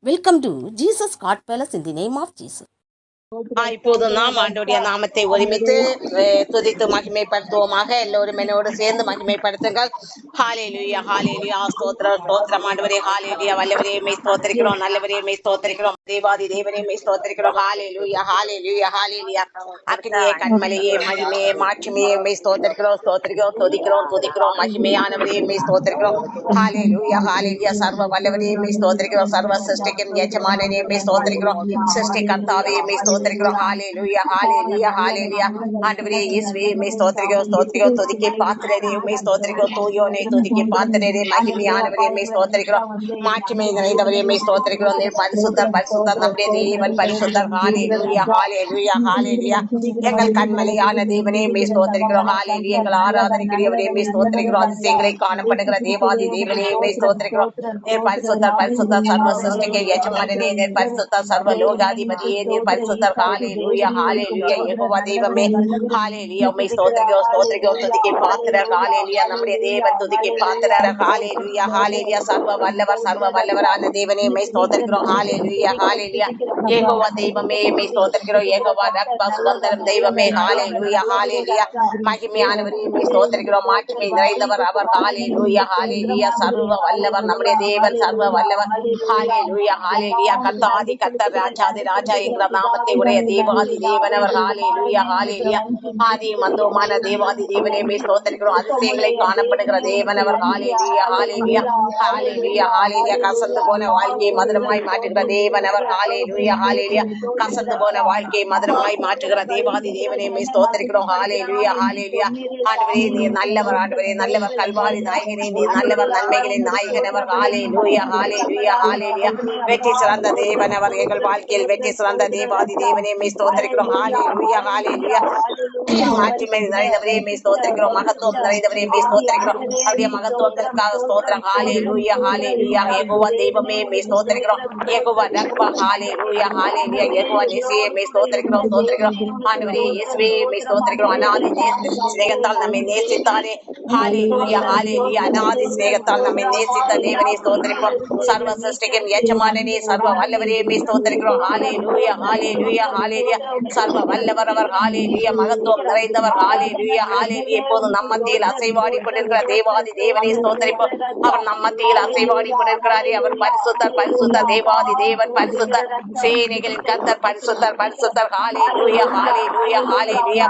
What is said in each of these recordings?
Welcome to Jesus God Palace in the name of Jesus. இப்போது நாம் ஆண்டவருடைய நாமத்தை ஒருமித்து துதித்து மகிமைப்படுத்துவோமாக. எல்லோரும் என்னோடு சேர்ந்து மகிமைப்படுத்துங்கள். ஹalleluya ஹalleluya ஸ்தோத்திரம் ஸ்தோத்திரம் ஆண்டவரே. ஹalleluya வல்லவரே மே ஸ்தோத்திரிக்கிறோம், நல்லவரே மே ஸ்தோத்திரிக்கிறோம், தேவாதி தேவனே மே ஸ்தோத்திரிக்கிறோம். ஹalleluya ஹalleluya ஹalleluya. அக்னியே கண்மலையே மகிமையே மாட்சிமையே மே ஸ்தோத்திரிக்கிறோம் ஸ்தோத்திரிக்கிறோம் துதிக்கிறோம் துதிக்கிறோம். மகிமையானவரே மே ஸ்தோத்திரிக்கிறோம். ஹalleluya ஹalleluya சர்வ வல்லவரே மே ஸ்தோத்திரிக்கிறோம், சர்வ சிருஷ்டிக்கும் எஜமானனே மே ஸ்தோத்திரிக்கிறோம், சிருஷ்டி கர்த்தாவே மே ஸ்தோத்திரிக்கிறோம். ஹalleluya ஹalleluya ஹalleluya. ஆண்டவரே இயேசுவே மே ஸ்தோத்திரிக்கிறோம் ஸ்தோத்திரிக்கிறோம் துதிக்கே பாத்திரரே மே ஸ்தோத்திரிக்கிறோம், தூயோனே துதிக்கே பாத்திரரே மகிமையானவரே மே ஸ்தோத்திரிக்கிறோம், மாட்சிமை நிறைந்தவரே மே ஸ்தோத்திரிக்கிறோம். பரிசுத்தர் பரிசுத்தர் நம்முடைய தேவன் பரிசுத்தர். ஹalleluya ஹalleluya ஹalleluya. எங்கள் கண்மலையான தேவனே மே ஸ்தோத்திரிக்கிறோம். ஹalleluya எங்கள் ஆராதனைக்குரியவரே மே ஸ்தோத்திரிக்கிறோம், அதிசயங்களை காணப்படுகிற தேவாதி தேவனே மே ஸ்தோத்திரிக்கிறோம். பரிசுத்தர் பரிசுத்தர் சர்வ சிருஷ்டிக்கு எஜமானனே, பரிசுத்தர் சர்வ லோகாதிபதியே, பரிசுத்தர். ஹalleluya ஹalleluya யெகோவா தெய்வமே ஹalleluya உம்மை ஸ்தோத்திரிக்கிறோம் ஸ்தோத்திரிக்கிறோம் துதிக்கே பாத்திரர். ஹalleluya நம்முடைய தேவன் துதிக்கே பாத்திரர். ஹalleluya ஹalleluya சர்வ வல்லவரான தேவனே உம்மை ஸ்தோத்திரிக்கிறோம். ஹalleluya ஹalleluya யெகோவா தெய்வமே உம்மை ஸ்தோத்திரிக்கிறோம். யெகோவா ரப்பா சுதந்திரம் தெய்வமே. ஹalleluya ஹalleluya மகிமையானவரே உம்மை ஸ்தோத்திரிக்கிறோம், மாட்சிமை நிறைந்தவர் அவர். ஹalleluya ஹalleluya சர்வ வல்லவர் நம்முடைய தேவன், சர்வ வல்லவர். ஹalleluya ஹalleluya கர்த்தாதி கர்த்தர் ராஜாதி ராஜா என்கிற நாமத்தை உடைய தேவாதி தேவனவர். ஹalleluya ஹalleluya ஆதி மந்தோமான தேவாதி தேவனே மே ஸ்தோத்திரிக்கிறோம், அதிசயங்களை காணப்படுகிற தேவனவர். ஹalleluya ஹalleluya ஹalleluya ஹalleluya கசந்து போன வாழ்க்கையை மதுரமாய் மாற்றுகிற தேவனவர். ஹalleluya ஹalleluya கசந்து போன வாழ்க்கையை மதுரமாய் மாற்றுகிற தேவாதி தேவனே மே ஸ்தோத்திரிக்கிறோம். ஹalleluya ஹalleluya ஆண்டவரே நீர் நல்லவர், ஆண்டவரே நல்லவர், கல்வாரி நாயகனே நீர் நல்லவர், நன்மைகளின் நாயகனவர். ஹalleluya ஹalleluya ஹalleluya வெற்றி சிறந்த தேவனவர், எங்கள் வாழ்க்கையில் வெற்றி சிறந்த தேவாதி தேவனே மே ஸ்தோத்திரிக்கிறோம். ஹalleluya ஹalleluya மாட்சிமை நிறைந்தவரே மே ஸ்தோத்திரிக்கிறோம், மகத்துவம் நிறைந்தவரே மே ஸ்தோத்திரிக்கிறோம், அவருடைய மகத்துவங்களுக்காக ஸ்தோத்திரம். ஹalleluya ஹalleluya யெகோவா தெய்வமே மே ஸ்தோத்திரிக்கிறோம், யெகோவா ரப்பா. ஹalleluya ஹalleluya யெகோவா நேசியே மே ஸ்தோத்திரிக்கிறோம் ஸ்தோத்திரிக்கிறோம். ஆண்டவரே இயேசுவே மே ஸ்தோத்திரிக்கிறோம், அநாதி சிநேகத்தால் நம்மை நேசித்தாரே. ஹalleluya ஹalleluya அநாதி சிநேகத்தால் நம்மை நேசித்த தேவனே ஸ்தோத்திரிப்போம், சர்வ சிருஷ்டிக்கும் எஜமானனே சர்வ வல்லவரே மே ஸ்தோத்திரிக்கிறோம். ஹalleluya ஹalleluya ஹalleluya சர்வ வல்லவர் அவர். ஹalleluya மகத்துவம் நிறைந்தவர். ஹalleluya ஹalleluya இப்போது நம் மத்தியில் அசைவாடி கொண்டிருக்கிற தேவாதி தேவனே ஸ்தோத்திரிப்போம், அவர் நம் மத்தியில் அசைவாடி கொண்டிருக்கிறாரே. அவர் பரிசுத்தர் பரிசுத்தர் தேவாதி தேவன் பரிசுத்தர், சேனைகளின் கர்த்தர் பரிசுத்தர் பரிசுத்தர். ஹalleluya ஹalleluya ஹalleluya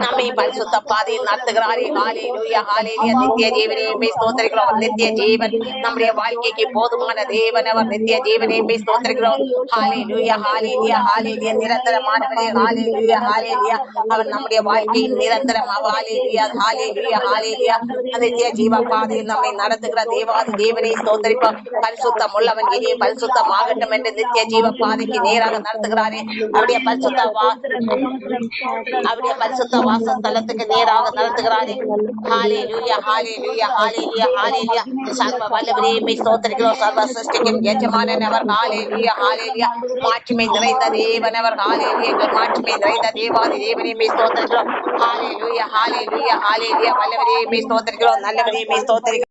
நம்மை பரிசுத்த பாதையில் நடத்துகிறாரே. ஹalleluya ஹalleluya நித்திய ஜீவனே மே ஸ்தோத்திரிக்கிறோம், நித்திய ஜீவன் நம்முடைய வாழ்க்கைக்கு போதுமான தேவன் அவர். நித்திய ஜீவனே மே ஸ்தோத்திரிக்கிறோம். ஹalleluya ஹalleluya ஹalleluya நிரந்தரமானவரே. ஹalleluya ஹalleluya அவர் நம்முடைய வாழ்க்கையின் நிரந்தரம். ஹalleluya ஹalleluya ஹalleluya நித்திய ஜீவ பாதையில் நம்மை நடத்துகிற தேவாதி தேவனை ஸ்தோத்திரிப்போம், பரிசுத்தம் உள்ளவன் இனி பரிசுத்தம் ஆகட்டும் என்று நித்திய ஜீவ பாதைக்கு நேராக நடத்துகிறாரே. அவருடைய பரிசுத்த வாசஸ்தலத்துக்கு நேராக நடத்துகிறாரே. ஹalleluya ஹalleluya ஹalleluya ஹalleluya சர்வ வல்லவரே மே ஸ்தோத்திரிக்கிறோம், சர்வ சிருஷ்டிக்கும் எஜமானனவர். ஹalleluya ஹalleluya மாட்சிமை நிறைந்த தேவனவர். ஹalleluya எங்கள் மாட்சிமை நிறைந்த தேவாதி தேவனே மே ஸ்தோத்திரிக்கிறோம். ஹalleluya ஹalleluya ஹalleluya வல்லவரே மே ஸ்தோத்திரிக்கிறோம், நல்லவரே மே ஸ்தோத்திரிக்கிறோம்.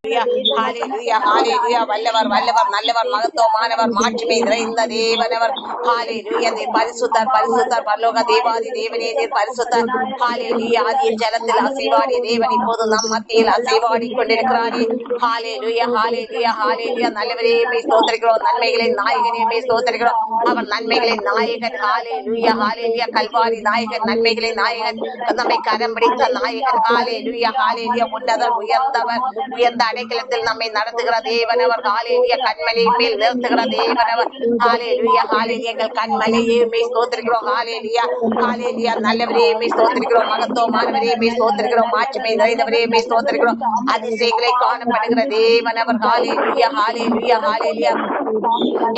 ஹalleluya ஹalleluya வல்லவர் வல்லவர் நல்லவர் மகத்துவமானவர், மாட்சிமை நிறைந்த தேவனவர். ஹalleluya நீர் பரிசுத்தர் பரிசுத்தர் பரலோக தேவாதி தேவனே நீர் பரிசுத்தர். ஹalleluya ஆதியில் ஜலத்தில் அசைவாடிய தேவன் இப்போது நம் மத்தியில் அசைவாடி கொண்டிருக்கிறாரே. ஹalleluya ஹalleluya ஹalleluya நல்லவரே மே ஸ்தோத்திரிக்கிறோம், நன்மைகளின் நாயகனே மே ஸ்தோத்திரிக்கிறோம், அவர் நன்மைகளின் நாயகன். ஹalleluya ஹalleluya கல்வாரி நாயகன், நன்மைகளின் நாயகன், நம்மை கரம் பிடித்த நாயகன். ஹalleluya ஹalleluya உன்னதர் உயர்ந்தவர், உயர்ந்த அடைக்கலத்தில் நம்மை நடத்துகிற தேவனவர். ஹalleluya கண்மலையின் மேல் நிறுத்துகிற தேவனவர். ஹalleluya ஹalleluya எங்கள் கண்மலையே மே ஸ்தோத்திரிக்கிறோம். ஹalleluya ஹalleluya நல்லவரே மே ஸ்தோத்திரிக்கிறோம், மகத்துவமானவரே மே ஸ்தோத்திரிக்கிறோம், மாட்சிமை நிறைந்தவரே மே ஸ்தோத்திரிக்கிறோம், அதிசயங்களை காணப்படுகிற தேவனவர். ஹalleluya ஹalleluya ஹalleluya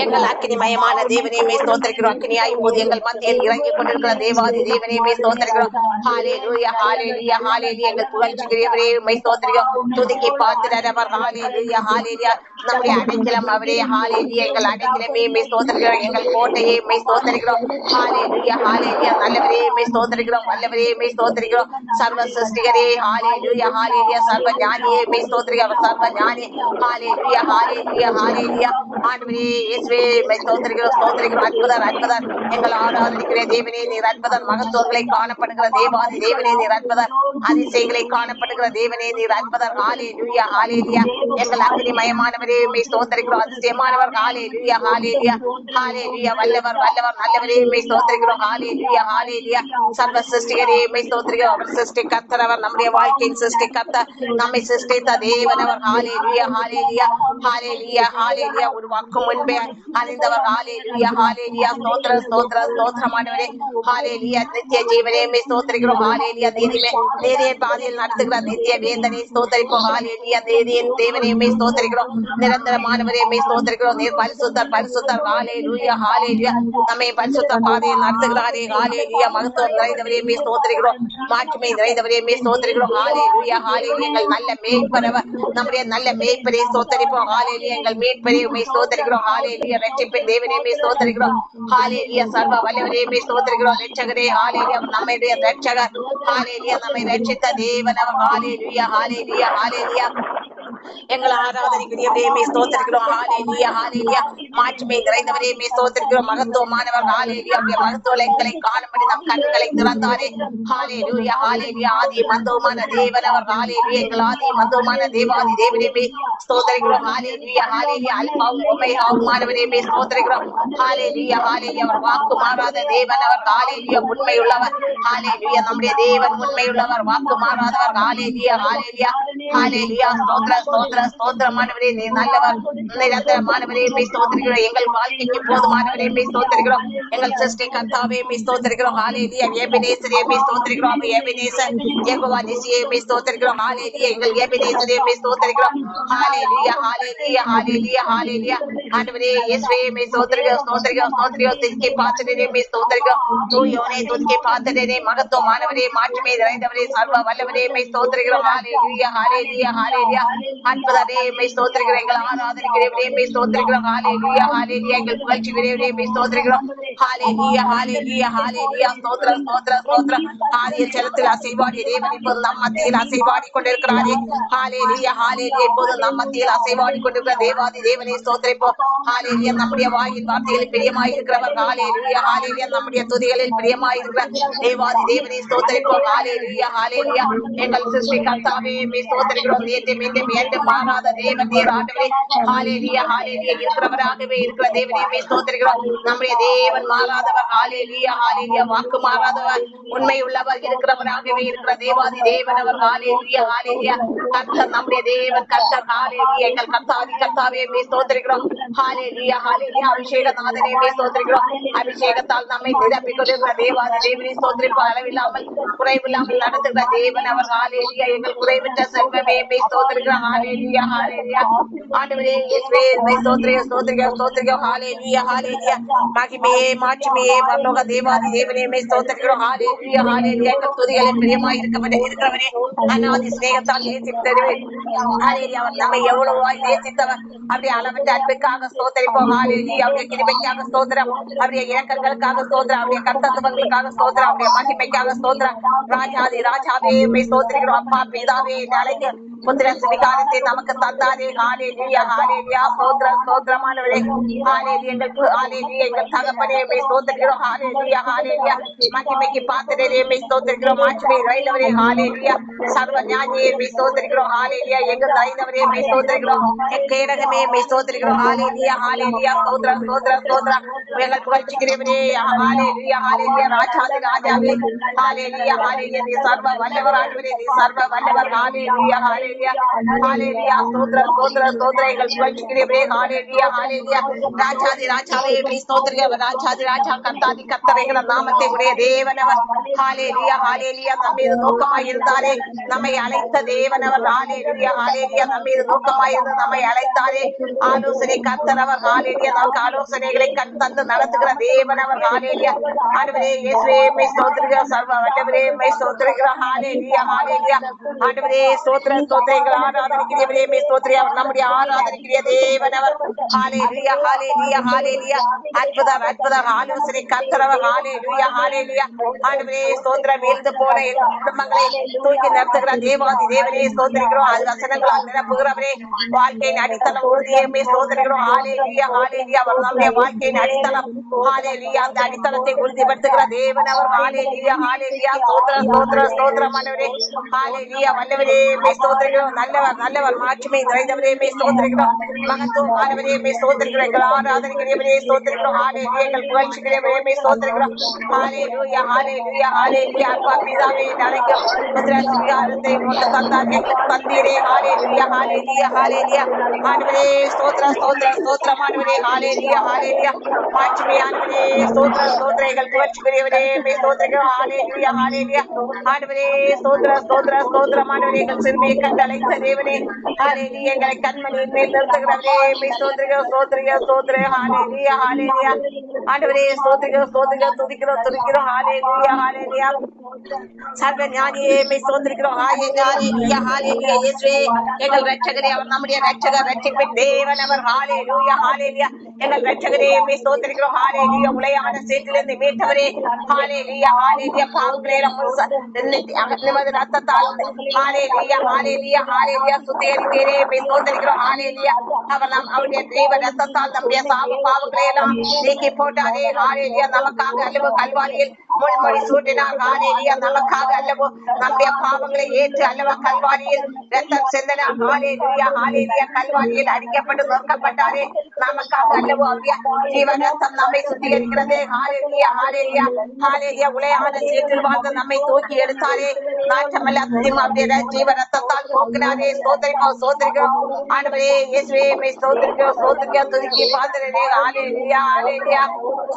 எங்கள் அக்கினிமயமான தேவனே மே ஸ்தோத்திரிக்கிறோம், அக்கினியாய் இப்போது எங்கள் மத்தியில் இறங்கி கொண்டிருக்கிற தேவாதி தேவனே மே ஸ்தோத்திரிக்கிறோம். ஹalleluya ஹalleluya ஹalleluya எங்கள் புகழ்ச்சிக்குரியவரே மே ஸ்தோத்திரிக்கிறோம், துதிக்கு பாத்திரர். ஹalleluya ஹalleluya நம்முடைய அடைக்கலம் அவரே. ஹalleluya எங்கள் அடைக்கலமே மே ஸ்தோத்திரிக்கிறோம், எங்கள் கோட்டையை மே ஸ்தோத்திரிக்கிறோம். ஹalleluya ஹalleluya நல்லவரே மே ஸ்தோத்திரிக்கிறோம், வல்லவரே மே ஸ்தோத்திரிக்கிறோம், சர்வ சிருஷ்டிகரே. ஹalleluya ஹalleluya சர்வ ஞானியே மே ஸ்தோத்திரிக்கிறோம், சர்வ ஞானி. ஹalleluya ஹalleluya ஹalleluya ஆண்டவரே இயேசுவே ஸ்தோத்திரிக்கிறோம் ஸ்தோத்திரிக்கிறோம். அற்புதர் அற்புதர் எங்கள் ஆராதனைக்குரிய தேவனே நீர் அற்புதர். மகத்துவங்களை காணப்படுகிற தேவாதி தேவனே நீர் அற்புதர். அதிசயங்களை காணப்படுகிற தேவனே நீர் அற்புதர். ஹalleluya ஹalleluya. எங்கள் அக்னிமயமானவரே உம்மை ஸ்தோத்திரிக்கிறோம். அதிசயமானவர் ஹalleluya ஹalleluya ஹalleluya. வல்லவர் வல்லவர் நல்லவரே உம்மை ஸ்தோத்திரிக்கிறோம். ஹalleluya ஹalleluya. சர்வ சிருஷ்டிகரே உம்மை ஸ்தோத்திரிக்கிறோம். அவர் சிருஷ்டி கர்த்தர், நம்முடைய வாழ்க்கையின் சிருஷ்டி கர்த்தர், நம்மை சிருஷ்டித்த தேவனவர். ஹalleluya ஹalleluya ஹalleluya ஹalleluya. உருவாக்கும் முன்பே அறிந்தவர். ஹalleluya ஹalleluya. ஸ்தோத்திர ஸ்தோத்திர ஸ்தோத்திரமானவரே. ஹalleluya. நித்திய ஜீவனே உம்மை ஸ்தோத்திரிக்கிறோம். ஹalleluya. நீதியே பாதையில் நடத்துகிற நித்திய வேதனை ஸ்தோத்திரிப்போம். ஹalleluya. நீதியின் தேவனே உம்மை ஸ்தோத்திரிக்கிறோம். நிரந்தரமானவரே உம்மை ஸ்தோத்திரிக்கிறோம். நீர் பரிசுத்தர் பரிசுத்தர். ஹalleluya ஹalleluya. நம்மை பரிசுத்த பாதையில் நடத்துகிறாரே. ஹalleluya. மகத்துவம் நிறைந்தவரே உம்மை ஸ்தோத்திரிக்கிறோம். மாட்சிமை நிறைந்தவரே உம்மை ஸ்தோத்திரிக்கிறோம். ஹalleluya ஹalleluya. எங்கள் நல்ல மேய்ப்பரவர், நம்முடைய நல்ல மேய்ப்பரை ஸ்தோத்திரிப்போம். ஹalleluya. எங்கள் மீட்பரை உம்மை ஸ்தோத்திரிக்கிறோம். ஹalleluya. ரட்சிப்பின் தேவனே உம்மை ஸ்தோத்திரிக்கிறோம். ஹalleluya. சர்வ வல்லவரே உம்மை ஸ்தோத்திரிக்கிறோம். ரட்சகரே ஹalleluya. நம்முடைய ரட்சகர். ஹalleluya. நம்மை ரட்சித்த தேவன் அவர். ஹalleluya ஹalleluya ஹalleluya. எங்கள் ஆராதனைக்குரியவரே உம்மை ஸ்தோத்திரிக்கிறோம். ஹalleluya ஹalleluya. மாட்சிமை நிறைந்தவரே உம்மை ஸ்தோத்திரிக்கிறோம். மகத்துவமானவர். ஹalleluya. அப்படியே மகத்துவங்களை காணும்படி நம் கண்களை திறந்தாரே. ஹalleluya ஹalleluya. ஆதி மந்தமான தேவன் அவர். ஹalleluya. எங்கள் ஆதி மந்தமான தேவாதி தேவனே உம்மை ஸ்தோத்திரிக்கிறோம். ஹalleluya ஹalleluya. அல்பாவும் ஒமேகாவுமானவரே உம்மை ஸ்தோத்திரிக்கிறோம். ஹalleluya ஹalleluya. அவர் வாக்கு மாறாத தேவன் அவர். ஹalleluya. உண்மை உள்ளவர். ஹalleluya. நம்முடைய தேவன் உண்மை உள்ளவர், வாக்கு மாறாதவர். ஹalleluya ஹalleluya ஹalleluya. ஸ்தோத்திர ஸ்தோத்திர ஸ்தோத்திரமானவரே நீர் நல்லவர். நிரந்தரமானவரே உம்மை ஸ்தோத்திரிக்கிறோம். எங்கள் வாழ்க்கைக்கு போதுமானவரே உம்மை ஸ்தோத்திரிக்கிறோம். எங்கள் சிருஷ்டி கர்த்தாவே உம்மை ஸ்தோத்திரிக்கிறோம். ஹalleluya. எபினேசரே உம்மை ஸ்தோத்திரிக்கிறோம். எபினேசர் யெகோவா நிசியே உம்மை ஸ்தோத்திரிக்கிறோம். ஹalleluya. எங்கள் எபினேசரே உம்மை ஸ்தோத்திரிக்கிறோம். ஹalleluya ஹalleluya ஹalleluya ஹalleluya. ஆண்டவரே இயேசுவே உம்மை ஸ்தோத்திரிக்கிறோம் ஸ்தோத்திரிக்கிறோம் ஸ்தோத்திரிக்கிறோம். துதிக்கை பாத்திரரே உம்மை ஸ்தோத்திரிக்கிறோம். தூயோனே துதிக்கை பாத்திரரே, மகத்துவமானவரே, மாட்சிமை நிறைந்தவரே, சர்வ வல்லவரே உம்மை ஸ்தோத்திரிக்கிறோம். ஹalleluya ஹalleluya ஹalleluya. அற்புதரே உம்மை ஸ்தோத்திரிக்கிறோம். எங்கள் ஆராதனைக்குரியவரே உம்மை ஸ்தோத்திரிக்கிறோம். ஹalleluya ஹalleluya. எங்கள் புகழ்ச்சிக்குரியவரே உம்மை ஸ்தோத்திரிக்கிறோம். ஹalleluya ஹalleluya ஹalleluya. ஸ்தோத்திர ஸ்தோத்திர ஸ்தோத்திரம். ஆதிய ஜலத்தில் அசைவாடிய தேவன் இப்போது நம் மத்தியில் அசைவாடி கொண்டிருக்கிறாரே. ஹalleluya ஹalleluya. இப்போது நம் மத்தியில் அசைவாடி கொண்டிருக்கிற தேவாதி தேவனை ஸ்தோத்திரிப்போம். ஹalleluya. நம்முடைய வாயின் வார்த்தைகளில் பிரியமாய் இருக்கிறவர். ஹalleluya ஹalleluya. நம்முடைய துதிகளில் பிரியமாய் இருக்கிற தேவாதி தேவனை ஸ்தோத்திரிப்போம். ஹalleluya ஹalleluya. எங்கள் சிருஷ்டி கர்த்தாவே உம்மை ஸ்தோத்திரிக்கிறோம். நேற்று மீண்டும் என்றும் மாறாத தேவன் நீர் ஆண்டவரே. ஹalleluya ஹalleluya. இருக்கிறவராகவே இருக்கிற தேவனை உம்மை ஸ்தோத்திரிக்கிறோம். நம்முடைய தேவன் மாறாதவர். ஹalleluya ஹalleluya. வாக்கு மாறாதவர், உண்மை உள்ளவர், இருக்கிறவராகவே இருக்கிற தேவாதி தேவன் அவர். ஹalleluya ஹalleluya. கர்த்தர் நம்முடைய தேவன் கர்த்தர். ஹalleluya. எங்கள் கர்த்தாதி கர்த்தாவே உம்மை ஸ்தோத்திரிக்கிறோம். ஹalleluya ஹalleluya. அபிஷேகநாதனே உம்மை ஸ்தோத்திரிக்கிறோம். அபிஷேகத்தால் நம்மை நிரப்பிக் கொண்டிருக்கிற தேவாதி தேவனை ஸ்தோத்திரிப்போம். அளவில்லாமல் குறைவில்லாமல் நடத்துகிற தேவன் அவர். ஹalleluya. எங்கள் குறைவிட்ட செல்வமே உம்மை ஸ்தோத்திரிக்கிறோம். ஹalleluya ஹalleluya. ஆண்டவரே இயேசுவே உம்மை ஸ்தோத்திரிக்கிறோம் ஸ்தோத்திரிக்கிறோம் ஸ்தோத்திரிக்கிறோம். ஹalleluya ஹalleluya. மகிமையே மாட்சிமையே பரலோக தேவாதி தேவனே உம்மை ஸ்தோத்திரிக்கிறோம். ஹalleluya ஹalleluya. எங்கள் துதிகளில் பிரியமாய் இருக்கிறவரே, அநாதி சிநேகத்தால் நேசித்தவரே. ஹalleluya. அவர் நம்மை எவ்வளவாய் நேசித்தவர். அப்படியே அளவற்ற அன்புக்காக ஸ்தோத்திரிப்போம். ஹalleluya. அவருடைய கிருபைக்காக ஸ்தோத்திரம், அவருடைய இரக்கங்களுக்காக ஸ்தோத்திரம், அவருடைய கர்த்தத்துவங்களுக்காக ஸ்தோத்திரம், அவருடைய மகிமைக்காக ஸ்தோத்திரம். ராஜாதி ராஜாவே உம்மை ஸ்தோத்திரிக்கிறோம். அப்பா பிதாவே அழைத்து புத்திர சுவிகாரத்தை நமக்கு தந்தாரே. ஹalleluya ஹalleluya. ஸ்தோத்திர ஸ்தோத்திரமானவரே. ஹalleluya. ஹalleluya. எங்கள் தகப்பனே உம்மை ஸ்தோத்திரிக்கிறோம். ஹalleluya ஹalleluya. மகிமைக்கு பாத்திரரே உம்மை ஸ்தோத்திரிக்கிறோம். மாட்சிமை நிறைந்தவரே. ஹalleluya. சர்வ ஞானியே உம்மை ஸ்தோத்திரிக்கிறோம். ஹalleluya. எங்கள் நிறைந்தவரே உம்மை ஸ்தோத்திரிக்கிறோம். கேடகமே உம்மை ஸ்தோத்திரிக்கிறோம். ஹalleluya ஹalleluya. ஸ்தோத்திர ஸ்தோத்திர ஸ்தோத்திரம். எங்கள் புகழ்ச்சிக்கிறவரே. ஹalleluya ஹalleluya. ராஜாதி ராஜாவே. ஹalleluya ஹalleluya. நீ சர்வ வல்லவர் ஆண்டவரே, நீ சர்வ வல்லவர். ஹalleluya ஹalleluya ஹalleluya. ஸ்தோத்திர ஸ்தோத்திர ஸ்தோத்திரம். எங்கள் புகழ்ச்சிக்கிறவரே. ஹalleluya ஹalleluya. ராஜாதி ராஜாவே உம்மை ஸ்தோத்திரிக்கிறோம். ராஜாதி ராஜா கர்த்தாதி கர்த்தர் எங்கள் நாமத்தை உடைய தேவனவர். ஹalleluya ஹalleluya. நம்மீது நோக்கமாய் இருந்தாரே, நம்மை அழைத்த தேவனவர். ஹalleluya ஹalleluya. நம்மீது நோக்கமாய் இருந்து நம்மை அழைத்தாரே. ஆலோசனை கர்த்தர் அவர். ஹalleluya. நமக்கு ஆலோசனைகளை தந்து நடத்துகிற தேவனவர். ஹalleluya. ஆண்டவரே இயேசுவே உம்மை ஸ்தோத்திரிக்கிறோம். சர்வ வல்லவரே உம்மை ஸ்தோத்திரிக்கிறோம். ஹalleluya ஹalleluya. ஆண்டவரே ஸ்தோத்திர ஸ்தோத்திர. எங்கள் ஆராதனைக்குரியவரே உம்மை ஸ்தோத்திரிக்கிறோம். நம்முடைய ஆராதனைக்குரிய தேவனவர். ஹalleluya ஹalleluya ஹalleluya. அற்புதர் அற்புதர். ஆலோசனை கர்த்தர் அவர். ஹalleluya ஹalleluya. ஆண்டவரே ஸ்தோத்திரம். எழுந்து போன எங்கள் குடும்பங்களை தூக்கி நடத்துகிற தேவாதி தேவனே ஸ்தோத்திரிக்கிறோம். அது வசனங்களால் நிரப்புகிறவரே, வாழ்க்கையின் அடித்தளம் உறுதியுமே ஸ்தோத்திரிக்கிறோம். ஹalleluya ஹalleluya. அவர் நம்முடைய வாழ்க்கையின் அடித்தளம். ஹalleluya. அந்த அடித்தளத்தை உறுதிப்படுத்துகிற தேவன் அவர். ஹalleluya ஹalleluya. ஸ்தோத்திரம் ஸ்தோத்திரம் ஸ்தோத்திரம் ஆண்டவரே. ஹalleluya. வல்லவரே மே ஸ்தோத்திரிக்கிறோம். நல்லவர் நல்லவர் மாட்சிமை நிறைந்தவரே மே ஸ்தோத்திரிக்கிறோம். மகத்துவமானவரே மே ஸ்தோத்திரிக்கிறோம். எங்கள் ஆராதனைக்கிறவரே ஸ்தோத்திரிக்கிறோம். ஹalleluya. எங்கள் புகழ்ச்சிக்கிறவரே மே ஸ்தோத்திரிக்கிறோம். ஹalleluya ஹalleluya ஹalleluya. அப்பா பிதாவே அழைக்கும் புத்திரஸ்விகாரத்தை உமக்கு தந்தார், எங்களுக்கு தந்தீரே. ஹalleluya ஹalleluya ஹalleluya. ஆண்டவரே ஸ்தோத்திரம் ஸ்தோத்திரம் ஸ்தோத்திரம் ஆண்டவரே. ஹalleluya ஹalleluya. மாட்சிமையானவரே ஸ்தோத்திரம் ஸ்தோத்திரம். எங்கள் புகழ்ச்சிக்கிறவரே மே ஸ்தோத்திரிக்கிறோம். ஹalleluya ஹalleluya. ஆண்டவரே ஸ்தோத்திரம் ஸ்தோத்திரம் ஸ்தோத்திரம் ஆண்டவரே. எங்கள் சிறுமையை கண்டு அழைத்த தேவனே, ஹalleluya. எங்களை கண்மணியின் மேல் நிறுத்துகிறவரே மே ஸ்தோத்திரிக்கிறோம் ஸ்தோத்திரிக்கிறோம் ஸ்தோத்திரம். ஹalleluya ஹalleluya. ஆண்டவரே ஸ்தோத்திரிக்கிறோம் ஸ்தோத்திரிக்கிறோம் துதிக்கிறோம் துதிக்கிறோம். ஹalleluya ஹalleluya. சர்வ ஞானியே மே ஸ்தோத்திரிக்கிறோம். ஹalleluya ஹalleluya. இயேசுவே எங்கள் இரட்சகரே, அவர் நம்முடைய இரட்சகர், இரட்சிப்பின் தேவன் அவர். ஹalleluya ஹalleluya. எங்கள் இரட்சகரே மே ஸ்தோத்திரிக்கிறோம். ஹalleluya. உளையான சேற்றிலிருந்து மீட்டவரே, ஹalleluya ஹalleluya. பாவங்களை நமது ரத்தத்தால் ஹalleluya ஹalleluya ஹalleluya சுத்திகரித்தீரே மே ஸ்தோத்திரிக்கிறோம். ஹalleluya. அவர் அவருடைய தெய்வ ரத்தத்தால் நம்முடைய பாவங்களை எல்லாம் நீக்கி போட்டாரே. ஹalleluya. நமக்காக அல்லவோ கல்வாரியில் முள்மொழி சூட்டினார். ஹalleluya. நமக்காக அல்லவோ நம்முடைய பாவங்களை ஏற்று அல்லவா கல்வாரியில் ரத்தம் சிந்தினார். ஹalleluya ஹalleluya. கல்வாரியில் அடிக்கப்பட்டு நொறுக்கப்பட்டாரே, நமக்காக அல்லவோ அவருடைய ஜீவ ரத்தம் நம்மை சுத்திகரிக்கிறது. ஹalleluya ஹalleluya ஹalleluya. உளையான சேற்றில் வாழ்ந்து நம்மை தூக்கி எடுத்தாரே, நாற்றமல்ல அவருடைய ஜீவ ரத்தத்தால் போக்கினாரே. ஸ்தோத்திரிக்கிறோம் ஸ்தோத்திரிக்கிறோம் ஆண்டவரே. இயேசுவே மே ஸ்தோத்திரிக்கிறோம் ஸ்தோத்திரிக்கிறோம் துதிக்கி பாத்திரரே. ஹalleluya ஹalleluya.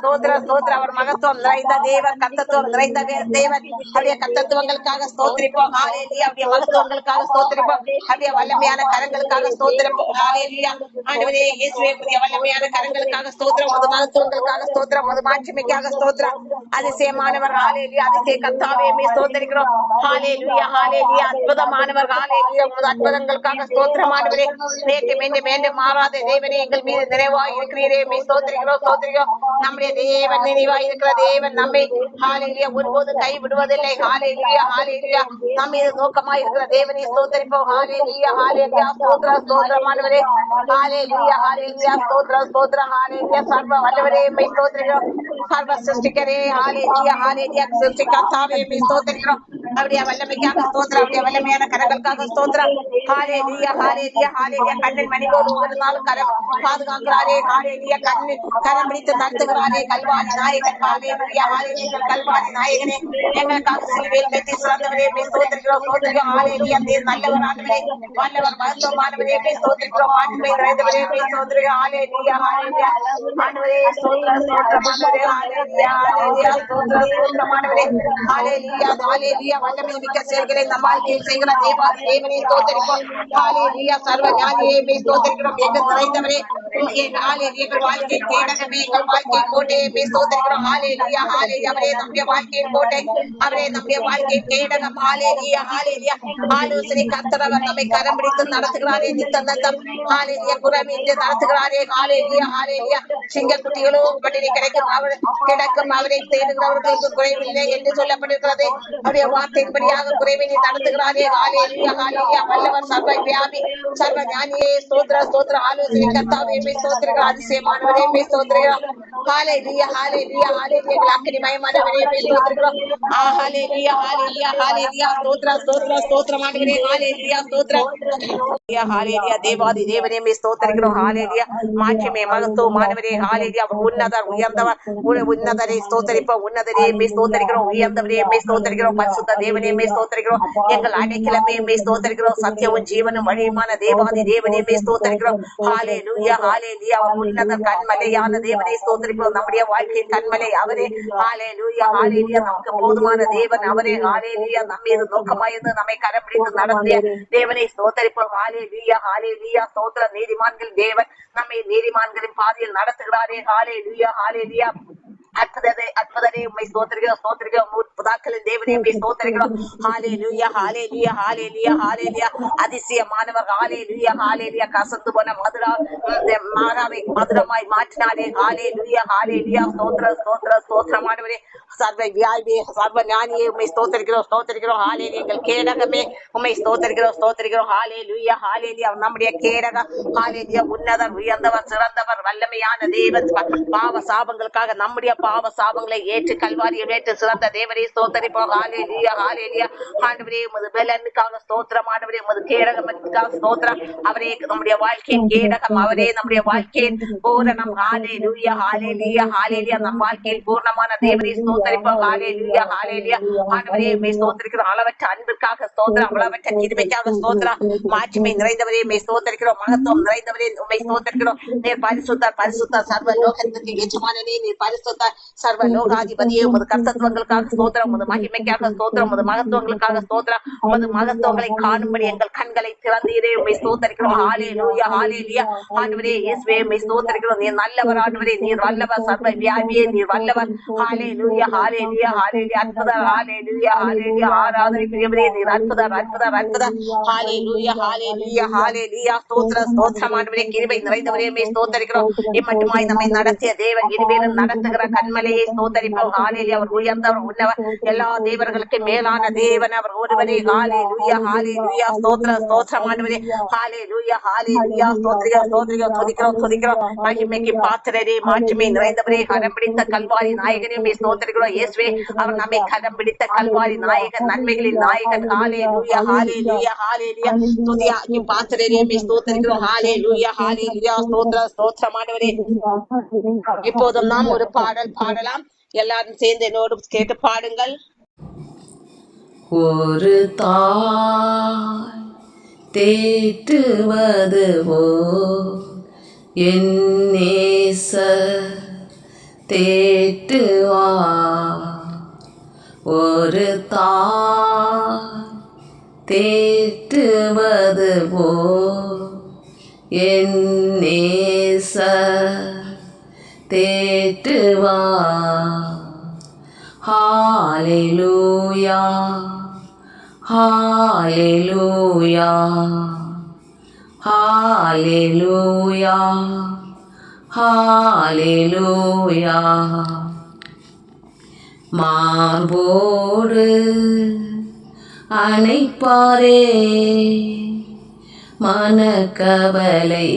ஸ்தோத்திரம் ஸ்தோத்திரம். அவர் மகத்துவம் நிறைந்த தேவன், கர்த்தத்துவம் நிறைந்த தேவன். அவருடைய கர்த்தத்துவங்களுக்காக ஸ்தோத்திரிப்போம். ஹalleluya. அவருடைய மகத்துவங்களுக்காக ஸ்தோத்திரிப்போம். அவருடைய வல்லமையான கரங்களுக்காக ஸ்தோத்திரிப்போம். ஹalleluya. ஆண்டவரே இயேசுவே புதிய வல்லமையான கரங்களுக்காக ஸ்தோத்திரம், மது மகத்துவங்களுக்காக ஸ்தோத்திரம், மது மாட்சிமைக்காக ஸ்தோத்திரம். அதிசயமானவர். ஹalleluya. அதிசய கர்த்தாவே மே ஸ்தோத்திரிக்கிறோம். ஹalleluya ஹalleluya. அற்புதமானவர். ஹalleluya. உமது அற்புதங்களுக்காக ஸ்தோத்திரம் ஆண்டவரே. நேற்று மீண்டும் மீண்டும் மாறாத தேவனே, எங்கள் மீது நிறைவாய் இருக்கிறீரே மே ஸ்தோத்திரிக்கிறோம் ஸ்தோத்திரிக்கிறோம். நம்முடைய தேவன் நினைவாய் இருக்கிற தேவன் நம்மை ஹalleluya ஒருபோதும் கைவிடுவதில்லை. ஹalleluya ஹalleluya. நம்ம மீது நோக்கமாய் இருக்கிற தேவனை ஸ்தோத்திரிப்போம். ஹalleluya ஹalleluya. ஸ்தோத்திரம் ஸ்தோத்திரம் ஆண்டவரே. ஹalleluya ஹalleluya. ஸ்தோத்திரம் ஸ்தோத்திரம். ஹalleluya. சர்வ வல்லவரே மே ஸ்தோத்திரிக்கிறோம். சர்வ சிருஷ்டிகரே ஹalleluya ஹalleluya. சிருஷ்டிகர்த்தாவே மே ஸ்தோத்திரிக்கிறோம். அவருடைய வல்லமைக்காக ஸ்தோத்திரம், அவருடைய வல்லமையான கரங்களுக்காக ஸ்தோத்திரம். ஹalleluya ஹalleluya ஹalleluya. கண்ணின் மணி போல் ஒவ்வொரு நாளும் கரம் பாதுகாக்கிறாரே. ஹalleluya. கரம் பிடித்து நடத்துகிறாரே கல்வாரி நாயகன். ஹalleluya ஹalleluya. கல்வாரி நாயகனே, எங்களுக்காக சிலுவையில் வெற்றி சிறந்தவரே மே ஸ்தோத்திரிக்கிறோம் ஸ்தோத்திரிக்கிறோம். ஹalleluya. நீர் நல்லவர் ஆண்டவரே, வல்லவர் மகத்துவமானவரே மே ஸ்தோத்திரிக்கிறோம். மாட்சிமை நிறைந்தவரே மே ஸ்தோத்திரிக்கிறோம். ஹalleluya ஹalleluya. ஆண்டவரே ஸ்தோத்திரம் ஸ்தோத்திரம் ஆண்டவரே. ஹalleluya ஹalleluya. ஸ்தோத்திரம் ஸ்தோத்திரம் ஆண்டவரே. ஹalleluya ஹalleluya. வல்லமை மிக்க செயல்களை நம் வாழ்க்கையில் செய்கிற தேவாதி தேவனை ஸ்தோத்திரிப்போம். ஹalleluya. சர்வ ஞானியே மே ஸ்தோத்திரிக்கிறோம். எங்கள் நிறைந்தவரே, எங்கள் வாழ்க்கை கேடகமே, எங்கள் வாழ்க்கை கோட்டையை மே ஸ்தோத்திரிக்கிறோம். ஹalleluya ஹalleluya. அவரே நம்முடைய வாழ்க்கையின் கோட்டை, அவரே நம்முடைய வாழ்க்கையின் கேடகம். ஹalleluya ஹalleluya. ஆலோசனை கர்த்தர், அவர் நம்மை கரம் பிடித்து நடத்துகிறாரே நித்தம். ஹalleluya. குறைவின்றி நடத்துகிறாரே. ஹalleluya ஹalleluya. சிங்கக்குட்டிகளோ பட்டினி கிடக்கும் அவரை தேடுகிறவர்களுக்கு குறைவில்லை என்று சொல்லப்பட்டிருக்கிறது. அவருடைய வார்த்தையின்படியாக குறைவினை நடத்துகிறாரே. ஹalleluya ஹalleluya. வல்லவர், சர்வ வியாபி, சர்வ ஞானியே ஸ்தோத்திர ஸ்தோத்திர. ஆலோசனை கர்த்தாவே மே ஸ்தோத்திரிக்கிறோம். அதிசயமானவரே மே ஸ்தோத்திரிக்கிறோம். ஹalleluya ஹalleluya ஹalleluya. எங்கள் அக்கினிமயமானவரே மே ஸ்தோத்திரிக்கிறோம். ஹalleluya ஹalleluya ஹalleluya. ஸ்தோத்திர ஸ்தோத்திர ஸ்தோத்திரமானவரே. ஹalleluya ஸ்தோத்திரம். ஹalleluya. தேவாதி தேவனே மே ஸ்தோத்திரிக்கிறோம். ஹalleluya. மாட்சிமை மகத்துவமானவரே. ஹalleluya. உன்னதர் உயர்ந்தவர், உன்னதரை ஸ்தோத்திரிப்போம். உன்னதரே மே ஸ்தோத்திரிக்கிறோம். உயர்ந்தவரே மே ஸ்தோத்திரிக்கிறோம். பரிசுத்த தேவனே மே ஸ்தோத்திரிக்கிறோம். எங்கள் அடைக்கலமே மே ஸ்தோத்திரிக்கிறோம். சத்தியமும் ஜீவனும் வழியுமான தேவாதி தேவனே மே ஸ்தோத்திரிக்கிறோம். ஹalleluya ஹalleluya. அவர் உன்னத கண்மலையான தேவனை ஸ்தோத்திரிக்கிறோம். நம்முடைய வாழ்க்கையின் கண்மலை அவரே. ஹalleluya ஹalleluya. நமக்கு போதுமான தேவன் அவரே. ஹalleluya. நம்ம மீது நோக்கமாயிருந்து நம்மை கரம் பிடித்து நடத்திய தேவனை ஸ்தோத்திரிப்போம். ஹalleluya ஹalleluya. ஸ்தோத்திர. நீதிமான்கள் தேவன் நம்மை நீதிமான்களின் பாதையில் நடத்துகிறாரே. ஹalleluya ஹalleluya. அற்புதரே உம்மை ஸ்தோத்திரிக்கிறோம் ஸ்தோத்திரிக்கிறோம். புதாக்களின் தேவனே உம்மை ஸ்தோத்திரிக்கிறோம். ஹalleluya ஹalleluya ஹalleluya ஹalleluya. அதிசயமானவர். ஹalleluya ஹalleluya. கசந்து போன மாறாவை மதுரமாய் மாற்றினாரே. ஹalleluya ஹalleluya. ஸ்தோத்திரம் ஸ்தோத்திரம் ஸ்தோத்திரமானவரே. சர்வ வியாபி சர்வ ஞானியே உம்மை ஸ்தோத்திரிக்கிறோம் ஸ்தோத்திரிக்கிறோம். ஹalleluya. எங்கள் கேடகமே உம்மை ஸ்தோத்திரிக்கிறோம் ஸ்தோத்திரிக்கிறோம். ஹalleluya ஹalleluya. நம்முடைய கேடகம். ஹalleluya. உன்னதர் உயர்ந்தவர் சிறந்தவர் வல்லமையான தேவன். பாவ சாபங்களுக்காக நம்முடைய பாவ சாபங்களை ஏற்று கல்வாரியில் ஏற்று சிறந்த தேவரே ஸ்தோத்திரிப்போம். ஹalleluya ஹalleluya. ஆண்டவரே உமது பலனுக்காக ஸ்தோத்திரம். ஆண்டவரே உமது கேடகத்துக்காக ஸ்தோத்திரம். அவரே நம்முடைய வாழ்க்கையின் கேடகம். அவரே நம்முடைய வாழ்க்கையின் பூரணம். ஹalleluya ஹalleluya ஹalleluya. நம் வாழ்க்கையில் பூர்ணமான தேவரே ஸ்தோத்திரிப்போம். ஹalleluya ஹalleluya. ஆண்டவரே உம்மை ஸ்தோத்திரிக்கிறோம். அளவற்ற அன்பிற்காக ஸ்தோத்திரம். அளவற்ற கிருபைக்காக ஸ்தோத்திரம். மாட்சிமை நிறைந்தவரே உம்மை ஸ்தோத்திரிக்கிறோம். மகத்துவம் நிறைந்தவரே உம்மை ஸ்தோத்திரிக்கிறோம். நீர் பரிசுத்தர் பரிசுத்தர் சர்வ லோகத்துக்கு எஜமானனே. நீர் பரிசுத்தர் சர்வ லோகாதிபதியே. உமது கர்த்தத்துவங்களுக்காக ஸ்தோத்திரம். உமது மகிமைக்காக ஸ்தோத்திரம். உமது மகத்துவங்களுக்காக ஸ்தோத்திரம். உமது மகத்துவங்களை காணும்படி எங்கள் கண்களை திறந்தீரே. உம்மை ஸ்தோத்திரிக்கிறோம். ஹalleluya ஹalleluya. ஆண்டவரே இயேசுவே உம்மை ஸ்தோத்திரிக்கிறோம். நீர் நல்லவர் ஆண்டவரே. நீர் வல்லவர் சர்வ வியாபியே. நீர் வல்லவர். ஹalleluya ஹalleluya ஹalleluya. அற்புதர். ஹalleluya ஹalleluya. ஆராதனைக்குரியவரே நீர் அற்புதர் அற்புதர் அற்புதர். ஹalleluya ஹalleluya ஹalleluya. ஸ்தோத்திரம் ஸ்தோத்திரம் ஆண்டவரே. கிருபை நிறைந்தவரே உம்மை ஸ்தோத்திரிக்கிறோம். இம்மட்டுமாய் நம்மை நடத்திய தேவன் இனிமேலும் நடத்துகிற கண்மலையை ஸ்தோத்திரிப்போம். ஹalleluya. அவர் உயர்ந்தவர் உன்னவர் எல்லா தேவர்களுக்கு மேலான தேவன் அவர் ஒருவரே. ஹalleluya ஹalleluya. ஸ்தோத்திரம் ஸ்தோத்திரம் ஆண்டவரே. ஹalleluya ஹalleluya. ஸ்தோத்திரிக்கிறோம் ஸ்தோத்திரிக்கிறோம் துதிக்கிறோம் துதிக்கிறோம். மகிமைக்கு பாத்திரரே மாட்சிமை நிறைந்தவரே. கரம் பிடித்த கல்வாரி நாயகனே உம்மை ஸ்தோத்திரிக்கிறோம். இயேசுவே அவர் நம்மை கரம் பிடித்த கல்வாரி நாயகன் நன்மைகளின் நாயகன். ஹalleluya ஹalleluya ஹalleluya. துதியாக்கி பாத்திரரே உம்மை ஸ்தோத்திரிக்கிறோம். ஹalleluya ஹalleluya. ஸ்தோத்திரம் ஸ்தோத்திரம் ஆண்டவரே. இப்போதும் நாம் ஒரு பாடல் பாடலாம். எல்லாரும் சேர்ந்து என்னோடு கேட்டு பாடுங்கள். ஒரு தாய் தேற்றுவது என் நேசர் தேற்றுவார். ஒரு தாய் தேற்றுவது என் நேசர் தேற்றுவார். ஹalleluya ஹalleluya ஹalleluya ஹalleluya. மார்போடு அணைப்பாரே மனக்கவலை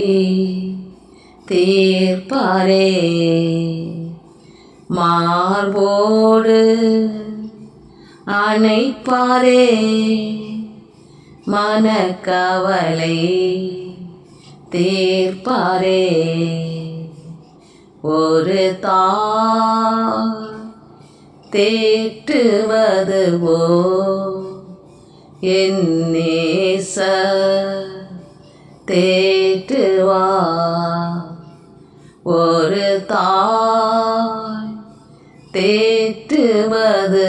தீர்ப்பாரே. மார்போடு அணைப்பாரே மனக்கவலை தீர்ப்பாரே. ஒரு தாய் தேற்றுவது என் நேசர் தேற்றுவார். ஒரு தாய் தேற்றுவது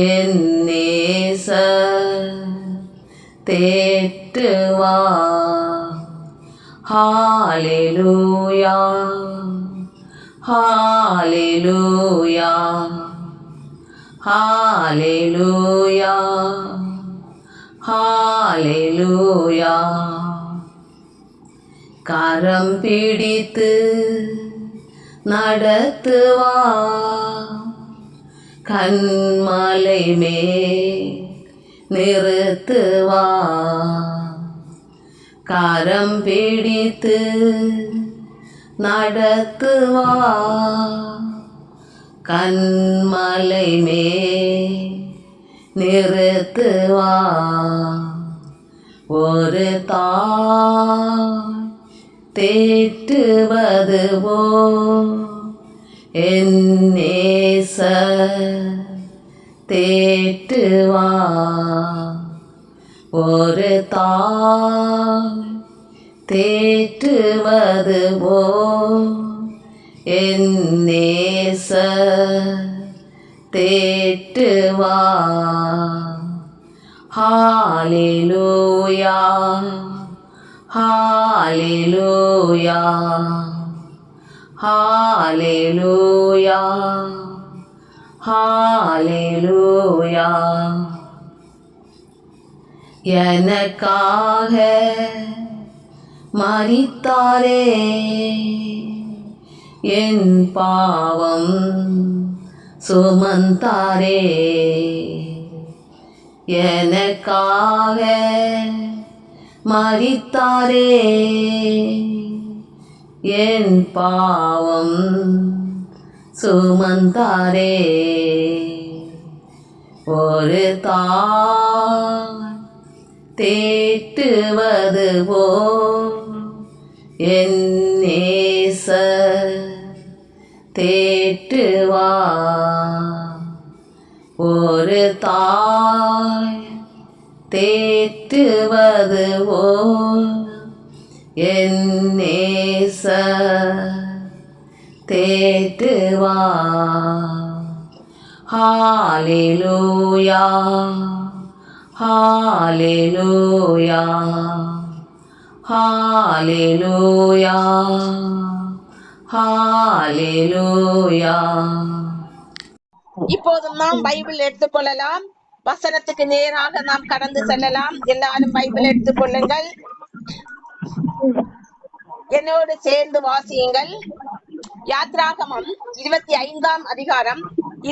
என் நேசர் தேற்றுவார். ஹalleluya ஹalleluya ஹalleluya ஹalleluya. கரம் பிடித்து நடத்துவார் கண்மலை மேல் நிறுத்துவார். கரம் பிடித்து நடத்துவார் கண்மலை மேல் நிறுத்துவார். ஒரு தாய் தேற்றுவது என் நேசர் தேற்றுவார். ஒரு தாய் தேற்றுவது என் நேசர் தேற்றுவார். ஹalleluya ஹalleluya ஹalleluya ஹalleluya எனக்காக மரித்தாரே என் பாவம் சுமந்தாரே எனக்காக மரித்தாரே என் பாவம் சுமந்தாரே ஒரு தாய் தேற்றுவது போல் என் நேசர் தேற்றுவார் ஒரு தாய் தேற்றுவது போல் என் நேசர் தேற்றுவார் ஹalleluya ஹalleluya ஹalleluya ஹalleluya இப்போதும் நாம் பைபிள் எடுத்துக்கொள்ளலாம். வசனத்துக்கு நேராக நாம் கடந்து செல்லலாம். எல்லாரும் பைபிள் எடுத்துக்கொள்ளுங்கள், என்னோடு சேர்ந்து வாசியுங்கள். யாத்ராகமம் 25ஆம் அதிகாரம்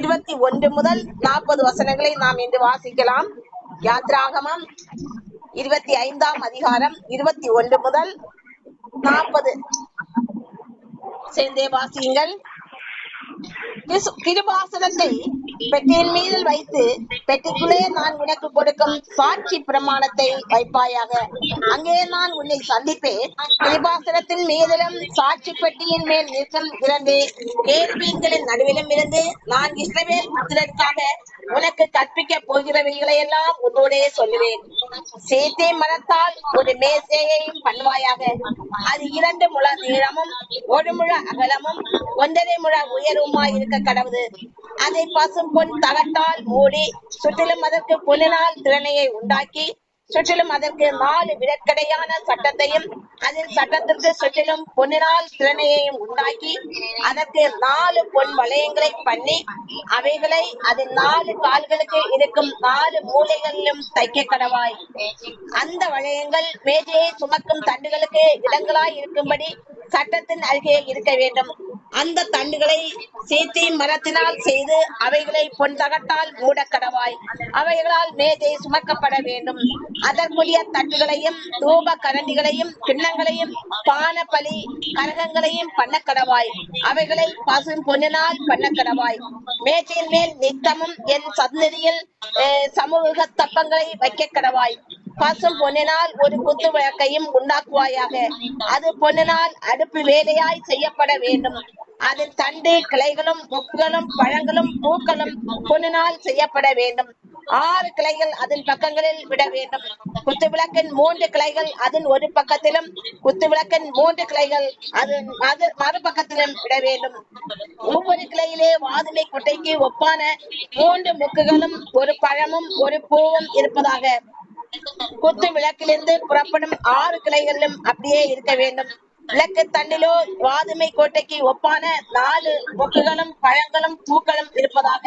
21 முதல் 40 வசனங்களை நாம் இன்று வாசிக்கலாம். யாத்ராகமம் 25ஆம் அதிகாரம் 21 முதல் 40 சேர்ந்தே வாசியுங்கள். கிருபாசனத்தை பெட்டியின் மீது வைத்து பெட்டிக்குள்ளே நான் உனக்கு கொடுக்கும் சாட்சி பிரமாணத்தை வைப்பாயாக. அங்கே நான் உன்னை சந்திப்பேன். கிருபாசனத்தின் மீதிலும் சாட்சி பெட்டியின் மேல் நிற்கும் 2 கேருபீன்களின் நடுவிலும் இருந்து நான் இஸ்ரவேல் புத்திரருக்காக உனக்கு கற்பிக்க போகிறவைகளை எல்லாம் உன்னோடே சொல்லுவேன். சேத்தே மரத்தால் ஒரு மேசையையும் பண்ணுவாயாக. அது 2 முழ நீளமும் 1 முழ அகலமும் 1.5 முழ உயரவுமாய் இருக்க கடவுது. அதை பசும் பொன் தகட்டால் மூடி சுற்றிலும் அதற்கு பொன்னினால் திறனையை உண்டாக்கி சுற்றிலும் அதற்கு 4 விடற்கடையான சட்டத்தையும் அதில் சட்டத்திற்கு சுற்றிலும் பொன்னினால் திறனையையும் உண்டாக்கி அதற்கு 4 பொன் வளையங்களை பண்ணி அவைகளை அதன் 4 கால்களுக்கு இருக்கும் 4 மூலைகளிலும் தைக்க கடவாய். அந்த வளையங்கள் மேஜையை சுமக்கும் தண்டுகளுக்கு இடங்களாய் இருக்கும்படி சட்டத்தின் அருகே இருக்க வேண்டும். அந்த தண்டுகளை சீத்தி மரத்தினால் செய்து அவைகளை பொன் தகட்டால் மூட கடவாய். அவைகளால் மேஜை சுமக்கப்பட வேண்டும். அதற்குரிய தட்டுகளையும் தூப கரண்டிகளையும் கிண்ணங்களையும் பான பலி கரகங்களையும் பண்ண கடவாய். அவைகளை பசும் பொன்னினால் பண்ண கடவாய். மேஜையின் மேல் நித்தமும் என் சந்நிதியில் சமூக தப்பங்களை வைக்க கடவாய். பசும் பொன்னினால் ஒரு குத்து விளக்கையும் உண்டாக்குவாயாக. அது பொன்னினால் அடுப்பு வேலையாய் செய்யப்பட வேண்டும். அதன் தண்டு கிளைகளும் மொக்குகளும் பழங்களும் பூக்களும் பொன்னினால் செய்யப்பட வேண்டும். 6 கிளைகள் அதன் பக்கங்களில் விட வேண்டும். குத்து விளக்கின் 3 கிளைகள் அதன் ஒரு பக்கத்திலும் குத்து விளக்கின் 3 கிளைகள் அதன் மறுபக்கத்திலும் விட வேண்டும். ஒவ்வொரு கிளையிலே வாதுமை கொட்டைக்கு ஒப்பான 3 மொக்குகளும் ஒரு பழமும் ஒரு பூவும் இருப்பதாக. குத்து விளக்கிலிருந்து புறப்படும் 6 கிளைகளிலும் அப்படியே இருக்க வேண்டும். விளக்கு தண்டிலோ வாதுமை கோட்டைக்கு ஒப்பான 4 மொக்குகளும் பழங்களும் பூக்களும் இருப்பதாக.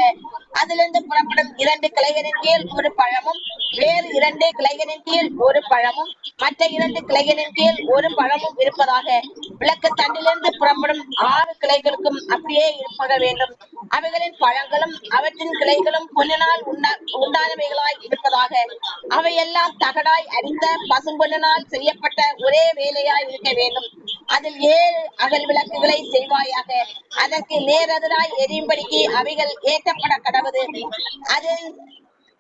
அதிலிருந்து புறப்படும் 2 கிளைகளின் கீழ் ஒரு பழமும் வேறு 2 கிளைகளின் கீழ் ஒரு பழமும் மற்ற 2 கிளைகளின் கீழ் ஒரு பழமும் இருப்பதாக. விளக்கு தண்டிலிருந்து புறப்படும் 6 கிளைகளுக்கும் அப்படியே இருப்பட வேண்டும். அவைகளின் பழங்களும் அவற்றின் கிளைகளும் பொன்னினால் உண்டானவைகளாய் இருப்பதாக. அவையெல்லாம் தகடாய் அடித்த பசும்பொன்னினால் செய்யப்பட்ட ஒரே வேலையாய் இருக்க வேண்டும். அதில் 7 அகல் விளக்குகளை செய்வாயாக. அதற்கு நேரெதிராய் எரியும்படிக்கு அவைகள் ஏற்றப்பட கடவுது.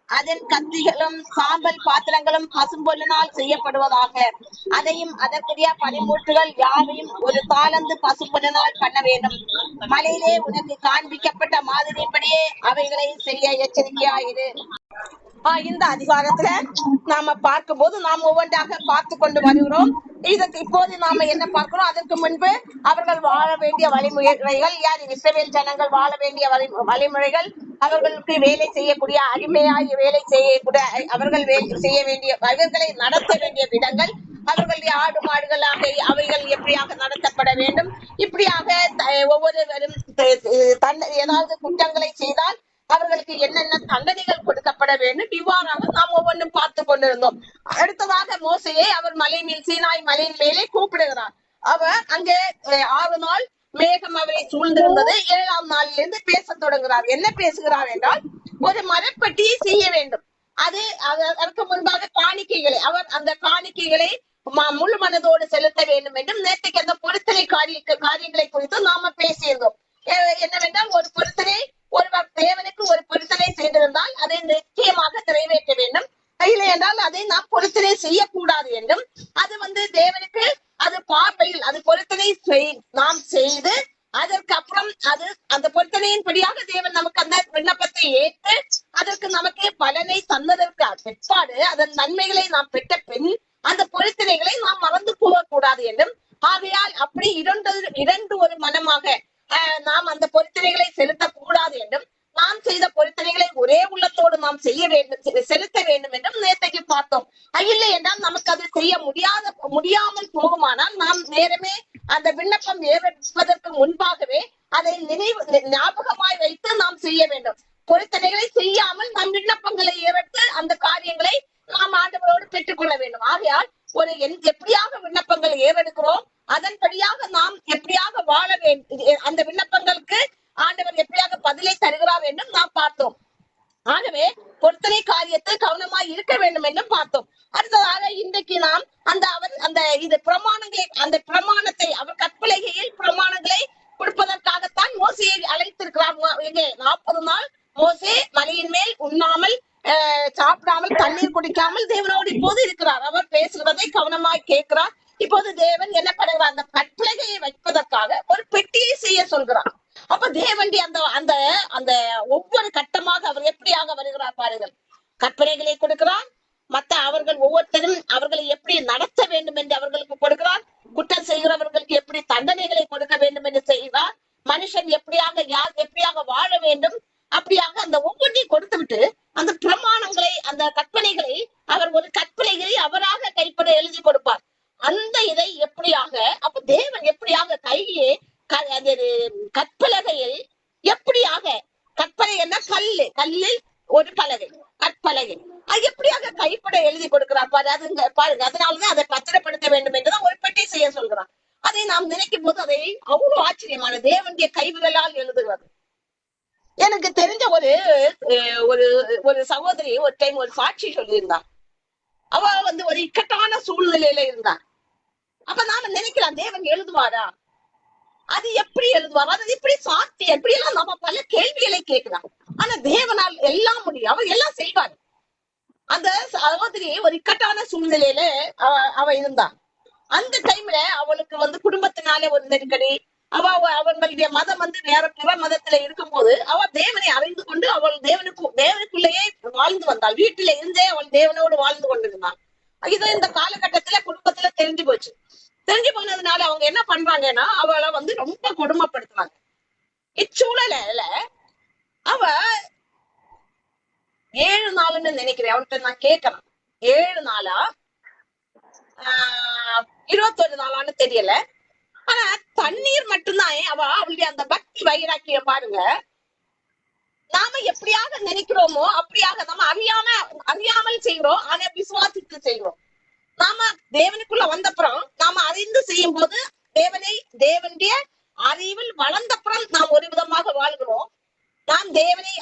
அதன் கத்திகளும் சாம்பல் பாத்திரங்களும் பசும்பொன்னினால் செய்யப்படுவதாக. அதையும் அதற்குரிய பனிமூட்டுகள் யாவையும் ஒரு தாளந்து பசும்பொன்னினால் பண்ண வேண்டும். மலையிலே உனக்கு காண்பிக்கப்பட்ட மாதிரியின்படியே அவைகளை செய்ய எச்சரிக்கையாயிரு. இந்த அதிகாரத்துல நாம பார்க்கும் போது நாம் ஒவ்வொன்றாக பார்த்து கொண்டு வருகிறோம். இதற்கு இப்போது நாம என்ன பார்க்கிறோம்? அதற்கு முன்பு அவர்கள் வாழ வேண்டிய வழிமுறைகள், யார் இஸ்ரவேல் ஜனங்கள் வாழ வேண்டிய வழிமுறைகள், அவர்களுக்கு வேலை செய்யக்கூடிய அடிமையாய் வேலை செய்யக்கூடிய அவர்கள் செய்ய வேண்டிய அவர்களை நடத்த வேண்டிய விதங்கள், அவர்களுடைய ஆடு மாடுகளாக அவைகள் எப்படியாக நடத்தப்பட வேண்டும், இப்படியாக ஒவ்வொருவரும் ஏதாவது குற்றங்களை செய்தால் அவர்களுக்கு என்னென்ன தண்டனைகள் கொடுக்கப்பட வேண்டும், இவ்வாறாக நாம் ஒவ்வொன்றும் பார்த்து கொண்டிருந்தோம். அடுத்ததாக மோசையை அவர் மலை மேல் சீனாய் மலையின் மேலே கூப்பிடுகிறார். அவர் அங்கே 6 நாள் மேகம் அவரை சூழ்ந்திருந்தது. 7ஆம் நாளிலிருந்து பேச தொடங்குகிறார். என்ன பேசுகிறார் என்றால், ஒரு மரப்பெட்டியை செய்ய வேண்டும். அதற்கு முன்பாக காணிக்கைகளை அவர் அந்த காணிக்கைகளை முழு மனதோடு செலுத்த வேண்டும் என்றும், நேற்றைக்கு அந்த பொருத்தனை காரியங்களை குறித்து நாம பேசியிருந்தோம். என்னவென்றால், ஒரு பொருத்தனை ஒருவர் தேவனுக்கு ஒரு பொருத்தனை செய்திருந்தால் அதை நிச்சயமாக நிறைவேற்ற வேண்டும். இல்லை என்றால் அதை நாம் பொருத்தனை செய்யக்கூடாது என்றும், அது தேவனுக்கு அது பார்வையில் அது பொருத்தனை நாம் செய்து அதற்கு அப்புறம் அந்த பொருத்தனையின்படியாக தேவன் நமக்கு அந்த விண்ணப்பத்தை ஏற்று அதற்கு நமக்கு பலனை தந்ததற்கு பிற்பாடு அதன் நன்மைகளை நாம் பெற்ற பின் அந்த பொருத்தனைகளை நாம் மறந்து போகக்கூடாது என்றும், ஆகையால் அப்படி இரண்டு ஒரு மனமாக நாம் அந்த பொருத்தனைகளை செலுத்தக்கூடாது என்றும், நாம் செய்த பொருத்தனைகளை ஒரே உள்ளத்தோடு நாம் செலுத்த வேண்டும் என்றும் நேற்றைக்கு பார்த்தோம். இல்லை என்றால் நமக்கு அது செய்ய முடியாமல் போகுமானால் நாம் நேரமே அந்த விண்ணப்பம் ஏற்பதற்கு முன்பாகவே அதை ஞாபகமாய் வைத்து நாம் செய்ய வேண்டும். பொருத்தனைகளை செய்யாமல் நம் விண்ணப்பங்களை ஏற்று அந்த காரியங்களை நாம் ஆண்டவரோடு பெற்றுக் கொள்ள வேண்டும். ஆகையால் எப்படியாக விண்ணப்பங்கள் ஏறெடுக்கிறோம், அதன்படியாக நாம் எப்படியாக வாழ வேண்டும், அந்த விண்ணப்பங்களுக்கு ஆண்டவர் எப்படியாக பதிலை தருகிறார் என்றும் நாம் பார்த்தோம். ஆகவே பொருத்தனை காரியத்தில் கவனமாய் இருக்க வேண்டும் என்றும் பார்த்தோம். அடுத்ததாக இன்றைக்கு நாம் அந்த பிரமாணத்தை அவர் கற்பலகையில் பிரமாணங்களை கொடுப்பதற்காகத்தான் மோசையை அழைத்திருக்கிறார். 40 நாள் மோசே மலையின் மேல் உண்ணாமல் சாப்பிடாமல் தண்ணீர் குடிக்காமல் தேவனோடு இப்போது இருக்கிறார். அவர் பேசுகிறதை கவனமாய் கேட்கிறார். இப்போது தேவன் என்ன பண்ணுகிறார், அந்த கற்பலகையை வைப்பதற்காக ஒரு பெட்டியை செய்ய சொல்கிறார். அப்ப தேவண்டி அந்த அந்த ஒவ்வொரு கட்டமாக அவர் எப்படியாக வருகிறார் பாருங்கள். கற்பனைகளை கொடுக்கிறார். அவர்கள் ஒவ்வொருத்தரும் அவர்களை எப்படி நடத்த வேண்டும் என்று அவர்களுக்கு கொடுக்கிறார். குற்றம் செய்கிறவர்களுக்கு எப்படி தண்டனைகளை கொடுக்க வேண்டும் என்று செய்கிறார். மனுஷன் எப்படியாக வாழ வேண்டும், அப்படியாக அந்த ஒவ்வொன்றையும் கொடுத்து விட்டு அந்த பிரமாணங்களை அந்த கற்பனைகளை அவர் ஒரு கற்பனைகளை அவராக கைப்பட எழுதி கொடுப்பார். அந்த இதை எப்படியாக அப்ப தேவன் எப்படியாக கையே கற்பலகையில் எப்படியாக கற்பனை என்ன கல்லில் ஒரு பலகை கற்பலகை அது எப்படியாக கைப்பட எழுதி கொடுக்கிறார் பாருங்க. அதனாலதான் அதை பத்திரப்படுத்த வேண்டும் என்றுதான் ஒரு பெட்டி செய்ய சொல்கிறார். அதை நாம் நினைக்கும் போது அதை அவ்வளவு ஆச்சரியமான தேவனுடைய கைவிரலால் எழுதுகிறது. எனக்கு தெரிஞ்ச ஒரு சகோதரி ஒரு டைம் ஒரு சாட்சி சொல்லியிருந்தார். அவ ஒரு இக்கட்டான சூழ்நிலையில இருந்தார். அப்ப நாம நினைக்கலாம், தேவன் எழுதுவாரா, அது எப்படி எழுதுவார், அது எப்படி சாத்தி, எப்படி எல்லாம் நம்ம பல கேள்விகளை கேட்கலாம். ஆனா தேவனால் எல்லாம் முடியும், அவர் எல்லாம் செய்வார். அந்த சகோதரி ஒரு இக்கட்டான சூழ்நிலையில அவ இருந்தா. அந்த டைம்ல அவளுக்கு குடும்பத்தினாலே ஒரு நெருக்கடி. அவங்களுடைய மதம் வேற பிற மதத்துல இருக்கும் போது அவள் தேவனை அறிந்து கொண்டு அவள் தேவனுக்குள்ளேயே வாழ்ந்து வந்தாள். வீட்டில இருந்தே அவள் தேவனோடு வாழ்ந்து கொண்டிருந்தாள். இது இந்த காலகட்டத்துல குடும்பத்துல தெரிஞ்சு போச்சு. தெரிஞ்சு போனதுனால அவங்க என்ன பண்றாங்கன்னா அவளை ரொம்ப கொடுமைப்படுத்துறாங்க. இச்சூழல அவ 7 நாள்னு நினைக்கிறேன், அவர்கிட்ட நான் கேட்கறேன். 7 நாளா 21 நாளான்னு தெரியல. ஆனா தண்ணீர் மட்டும்தான் அவளுடைய அந்த பக்தி வைராக்கிய பாருங்க. நாம எப்படியாக நினைக்கிறோமோ அப்படியாக நம்ம அறியாமல் செய்கிறோம், ஆனா விசுவாசித்து செய்கிறோம். நாம தேவனுக்குள்ள வந்தப்புறம் நாம அறிந்து செய்யும் போது தேவனுடைய அறிவில் வளர்ந்தப்புறம் நாம் ஒரு விதமாக வாழ்கிறோம். நாம் தேவனை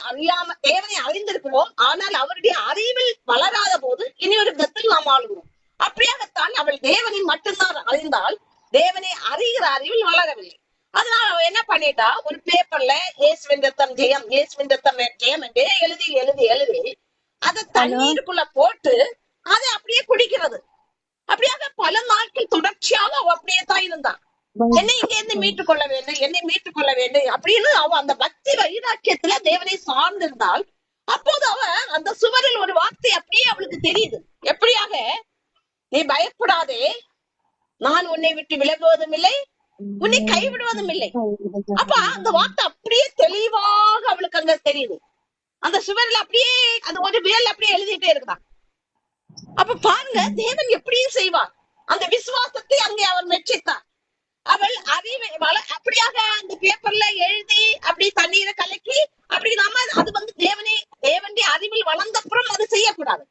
அறிந்திருக்கிறோம், ஆனால் அவருடைய அறிவில் வளராத போது இனி ஒரு விதத்தில் நாம் வாழ்கிறோம். அப்படியாகத்தான் அவள் தேவனை மட்டும்தான் அறிந்தால் தேவனை அறிகிற அறிவில் வளரவில்லை. அதனால அவ என்ன பண்ணிட்டா, ஒரு பேப்பர்ல இயேசுவின் ரத்தம் ஜெயம், இயேசுவின் ரத்தம் ஜெயம் என்று எழுதி எழுதி எழுதி அதை தண்ணீருக்குள்ள போட்டு அதை அப்படியே குடிக்கிறது. அப்படியாக பல நாட்கள் தொடர்ச்சியாக அவ அப்படியே தான் இருந்தான். என்னை இங்க இருந்து மீட்டுக் கொள்ள வேண்டும், என்னை மீட்டுக் கொள்ள வேண்டும் அப்படின்னு அவ அந்த பக்தி வைராக்கியத்துல தேவனை சார்ந்திருந்தால், அப்போது அவ அந்த சுவரில் ஒரு வார்த்தை அப்படியே அவளுக்கு தெரியுது. எப்படியாக, நீ பயப்படாதே, நான் உன்னை விட்டு விலகுவதும் இல்லை, உன்னை கைவிடுவதும் இல்லை. அப்ப அந்த வார்த்தை அப்படியே தெளிவாக அவளுக்கு அங்க தெரியுது. அந்த சுவரில் அப்படியே அது ஒரு வேல் அப்படியே எழுதிட்டே இருக்குதான். அப்ப பாருங்க, தேவன் எப்படியும் செய்வார். அந்த விசுவாசத்தை அங்கே அவர் மெச்சித்தார். அவள் அறிவை அப்படியாக அந்த பேப்பர்ல எழுதி அப்படி தண்ணீரை கலக்கி அப்படி நாம அது வந்து தேவனுடைய அறிவில் வளர்ந்தப்புறம் அது செய்யக்கூடாது.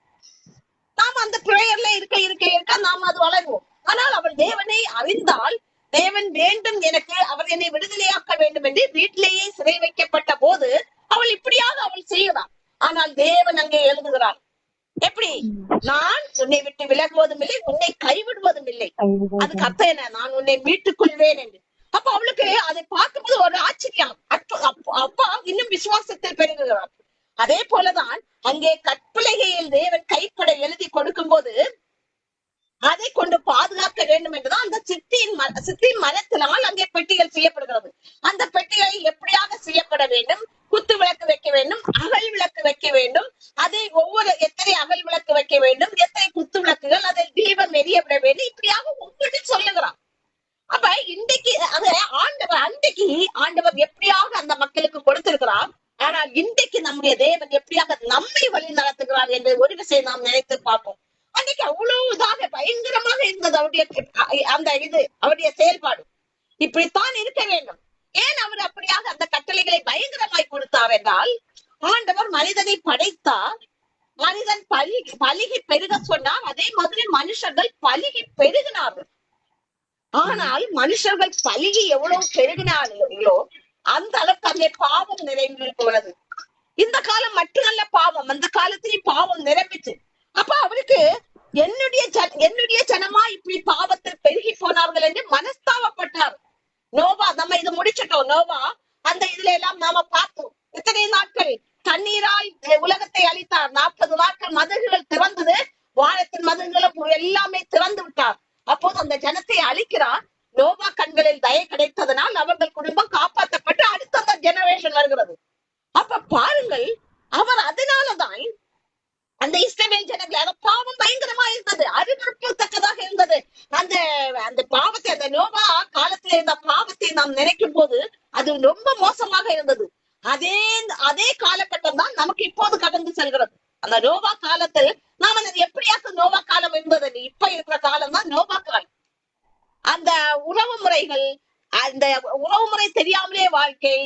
நாம அந்த பிரேயர்ல இருக்க இருக்க இருக்க நாம அது வளருவோம். ஆனால் அவள் தேவனை அறிந்தால், தேவன் வேண்டும் எனக்கு, அவர் என்னை விடுதலையாக்க வேண்டும் என்று வீட்டிலேயே சிறை வைக்கப்பட்ட போது அவள் இப்படியாக அவள் செய்கிறாள். ஆனால் தேவன் அங்கே எழுதுகிறார், எப்படி? நான் உன்னை விட்டு விலகுவதும் இல்லை, உன்னை கைவிடுவதும் இல்லை. அதுக்கு அர்த்தம் என்ன? நான் உன்னை மீட்டுக் கொள்வேன் என்று. அப்ப அவளுக்கு அதை பார்க்கும்போது ஒரு ஆச்சரியம். அப்பா இன்னும் விசுவாசத்தில் பெருகுகிறார். அதே போலதான் அங்கே கற்பலகையில் தேவன் கைப்பட எழுதி கொடுக்கும் போது அதை கொண்டு பாதுகாக்க வேண்டும் என்றுதான் அந்த சித்தியின் மரத்தினால் அங்கே பெட்டிகள் செய்யப்படுகிறது. அந்த பெட்டிகளை எப்படியாக செய்யப்பட வேண்டும்? குத்து விளக்கு வைக்க வேண்டும், அகல் விளக்கு வைக்க வேண்டும். அதை எத்தனை அகல் விளக்கு வைக்க வேண்டும், எத்தனை குத்து விளக்குகள், அதில் தீபம் எரியப்பட வேண்டும், இப்படியாக ஒவ்வொன்றும் சொல்லுகிறான். அப்ப இன்றைக்கு ஆண்டவர் எப்படியாக அந்த மக்களுக்கு கொடுத்திருக்கிறார். ஆனால் இன்றைக்கு நம்முடைய தேவன் எப்படியாக நம்மை வழி நடத்துகிறார் என்று ஒரு விஷயம் நாம் நினைத்து பார்ப்போம். அன்னைக்கு அவ்வளவு இதாக பயங்கரமாக இருந்தது அவருடைய செயல்பாடு. இப்படித்தான் இருக்க வேண்டும். ஏன் அவர் அப்படியாக அந்த கட்டளைகளை பயங்கரமாய் கொடுத்தார் என்றால், ஆண்டவர் மனிதனை படைத்தார், மனிதன் பலுகி பெருக சொன்னார். அதே மாதிரி மனுஷர்கள் பலுகி பெருகினார்கள். ஆனால் மனுஷர்கள் பலுகி எவ்வளவு பெருகினார்களோ அந்த அளவுக்கு அங்கே பாவம் நிறைந்து போனது. இந்த காலம் மட்டுமல்ல பாவம், அந்த காலத்திலேயும் பாவம் நிரம்பிச்சு. அப்ப அவருக்கு என்னுடைய ஜனமா இப்படி பாவத்தில் பெருகி போனார்கள் என்று மனஸ்தாபப்பட்டார். நோவா, நம்ம இதை முடிச்சிட்டோம். நோவா அந்த இதுல எல்லாம் நாம பார்த்தோம். எத்தனை நாட்கள் தண்ணீரால் உலகத்தை அழித்தார். 40 நாட்கள் மதகுகள் திறந்தது, வானத்தின் மதகுகளும் எல்லாமே திறந்து விட்டார். அப்போது அந்த ஜனத்தை அழிக்கிறார். நோவா கண்களில் தயை கிடைத்ததனால் அவர்கள் குடும்பம் காப்பாற்றப்பட்டு அடுத்த அந்த ஜெனரேஷன் வருகிறது. அப்ப பாருங்கள், அவர் அதனாலதான் அந்த இஸ்ரவேல் ஜனங்கள் பாவம் பயங்கரமா இருந்தது, அருவருப்பத்தக்கதாக இருந்தது. அந்த பாவத்தை, அந்த நோவா காலத்துல இருந்த பாவத்தை நாம் நினைக்கும் போது அது ரொம்ப மோசமாக இருந்தது. அதே காலகட்டம் தான் நமக்கு இப்போது கடந்து செல்கிறது. அந்த நோவா காலத்தில் நாம எப்படியாக நோவா காலம் இருந்தது, இப்ப இருக்கிற காலம் தான் நோவா காலம். அந்த உறவு முறை தெரியாமலே வாழ்க்கை,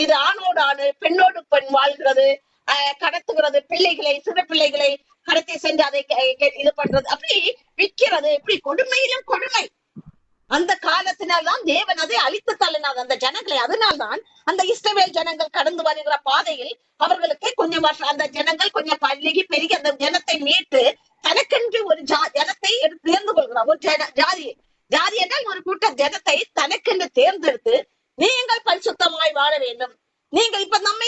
இது ஆணோடு ஆணு பெண்ணோடு பெண் வாழ்கிறது, கடத்துகிறது, சிறு பிள்ளைகளை கடத்தி சென்று அதை இது பண்றது, அப்படி விற்கிறது, இப்படி கொடுமையிலும் கொடுமை. அந்த காலத்தினால்தான் தேவன் அதை அழித்து தள்ளினார் அந்த ஜனங்களை. அதனால்தான் அந்த இஸ்ரவேல் ஜனங்கள் கடந்து வருகிற பாதையில் அவர்களுக்கு கொஞ்சம் வருஷம் அந்த ஜனங்கள் கொஞ்சம் பள்ளிகி பெருகி அந்த ஜனத்தை மீட்டு தனக்கென்று ஒரு ஜனத்தை தேர்ந்து கொள்கிறார். ஒரு ஜாதி என்றால் ஒரு கூட்ட ஜனத்தை தனக்கென்று தேர்ந்தெடுத்து, நீங்கள் பரிசுத்தமாய் வாழ வேண்டும். நீங்கள் இப்ப நம்மை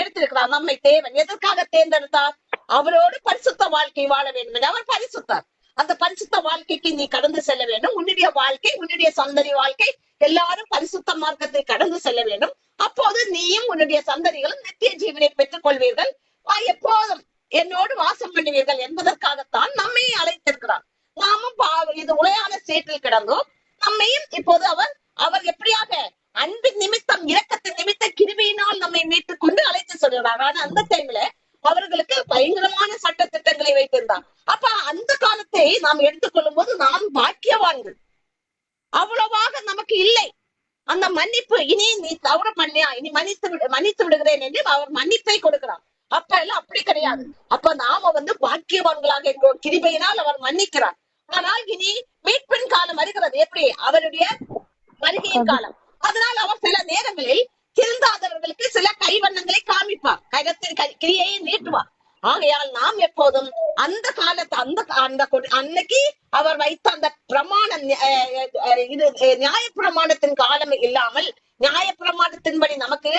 எடுத்திருக்கிறார். நம்மை தேவன் எதற்காக தேர்ந்தெடுத்தார்? அவரோடு பரிசுத்த வாழ்க்கை வாழ வேண்டும் என்று. அவர் பரிசுத்தார். அந்த பரிசுத்த வாழ்க்கைக்கு நீ கடந்து செல்ல வேண்டும். உன்னுடைய வாழ்க்கை, உன்னுடைய சந்ததி வாழ்க்கை எல்லாரும் பரிசுத்த மார்க்கத்தை கடந்து செல்ல வேண்டும். அப்போது நீயும் உன்னுடைய சந்ததிகளும் நித்திய ஜீவனை பெற்றுக் கொள்வீர்கள், எப்போதும் என்னோடு வாசம் பண்ணுவீர்கள் என்பதற்காகத்தான் நம்மை அழைத்திருக்கிறார். நாமும் இது உளையான சேற்றில் கிடந்தோம். நம்மையும் இப்போது அவர் எப்படியாக அன்பின் நிமித்தம், இரக்கத்தின் நிமித்த கிருபையினால் நம்மை மீட்டுக் கொண்டு அழைத்து சொல்கிறார். ஆனா அந்த டைம்ல அவர்களுக்கு பயங்கரமான சட்ட திட்டங்களை வைத்திருந்தார். அப்ப அந்த காலத்தை நாம் எடுத்துக்கொள்ளும் போது நாம் பாக்கியவான்கள். அவ்வளவாக நமக்கு இல்லை அந்த மன்னிப்பு. இனி நீ தவறு பண்ணியா, இனி மன்னித்து விடுகிறேன் என்று அவர் மன்னிப்பை கொடுக்கிறார். அப்ப எல்லாம் அப்படி கிடையாது. அப்ப நாம பாக்கியவான்களாக இருக்கிறோம். கிருபையினால் அவர் மன்னிக்கிறார். ஆனால் இனி மீட்பின் காலம் வருகிறது. எப்படி? அவருடைய வருகையின் காலம். அதனால் அவர் சில நேரங்களில் திருந்தாதவர்களுக்கு சில கைவண்ணங்களை காமிப்பார், கரத்தின் கிரியையை நீட்டுவார். ஆகையால் நாம் எப்போதும் அந்த காலத்தை அன்னைக்கு அவர் வைத்த அந்த பிரமாணம், இது நியாய பிரமாணத்தின் காலம் இல்லாமல், நியாய பிரமாணத்தின்படி நமக்கு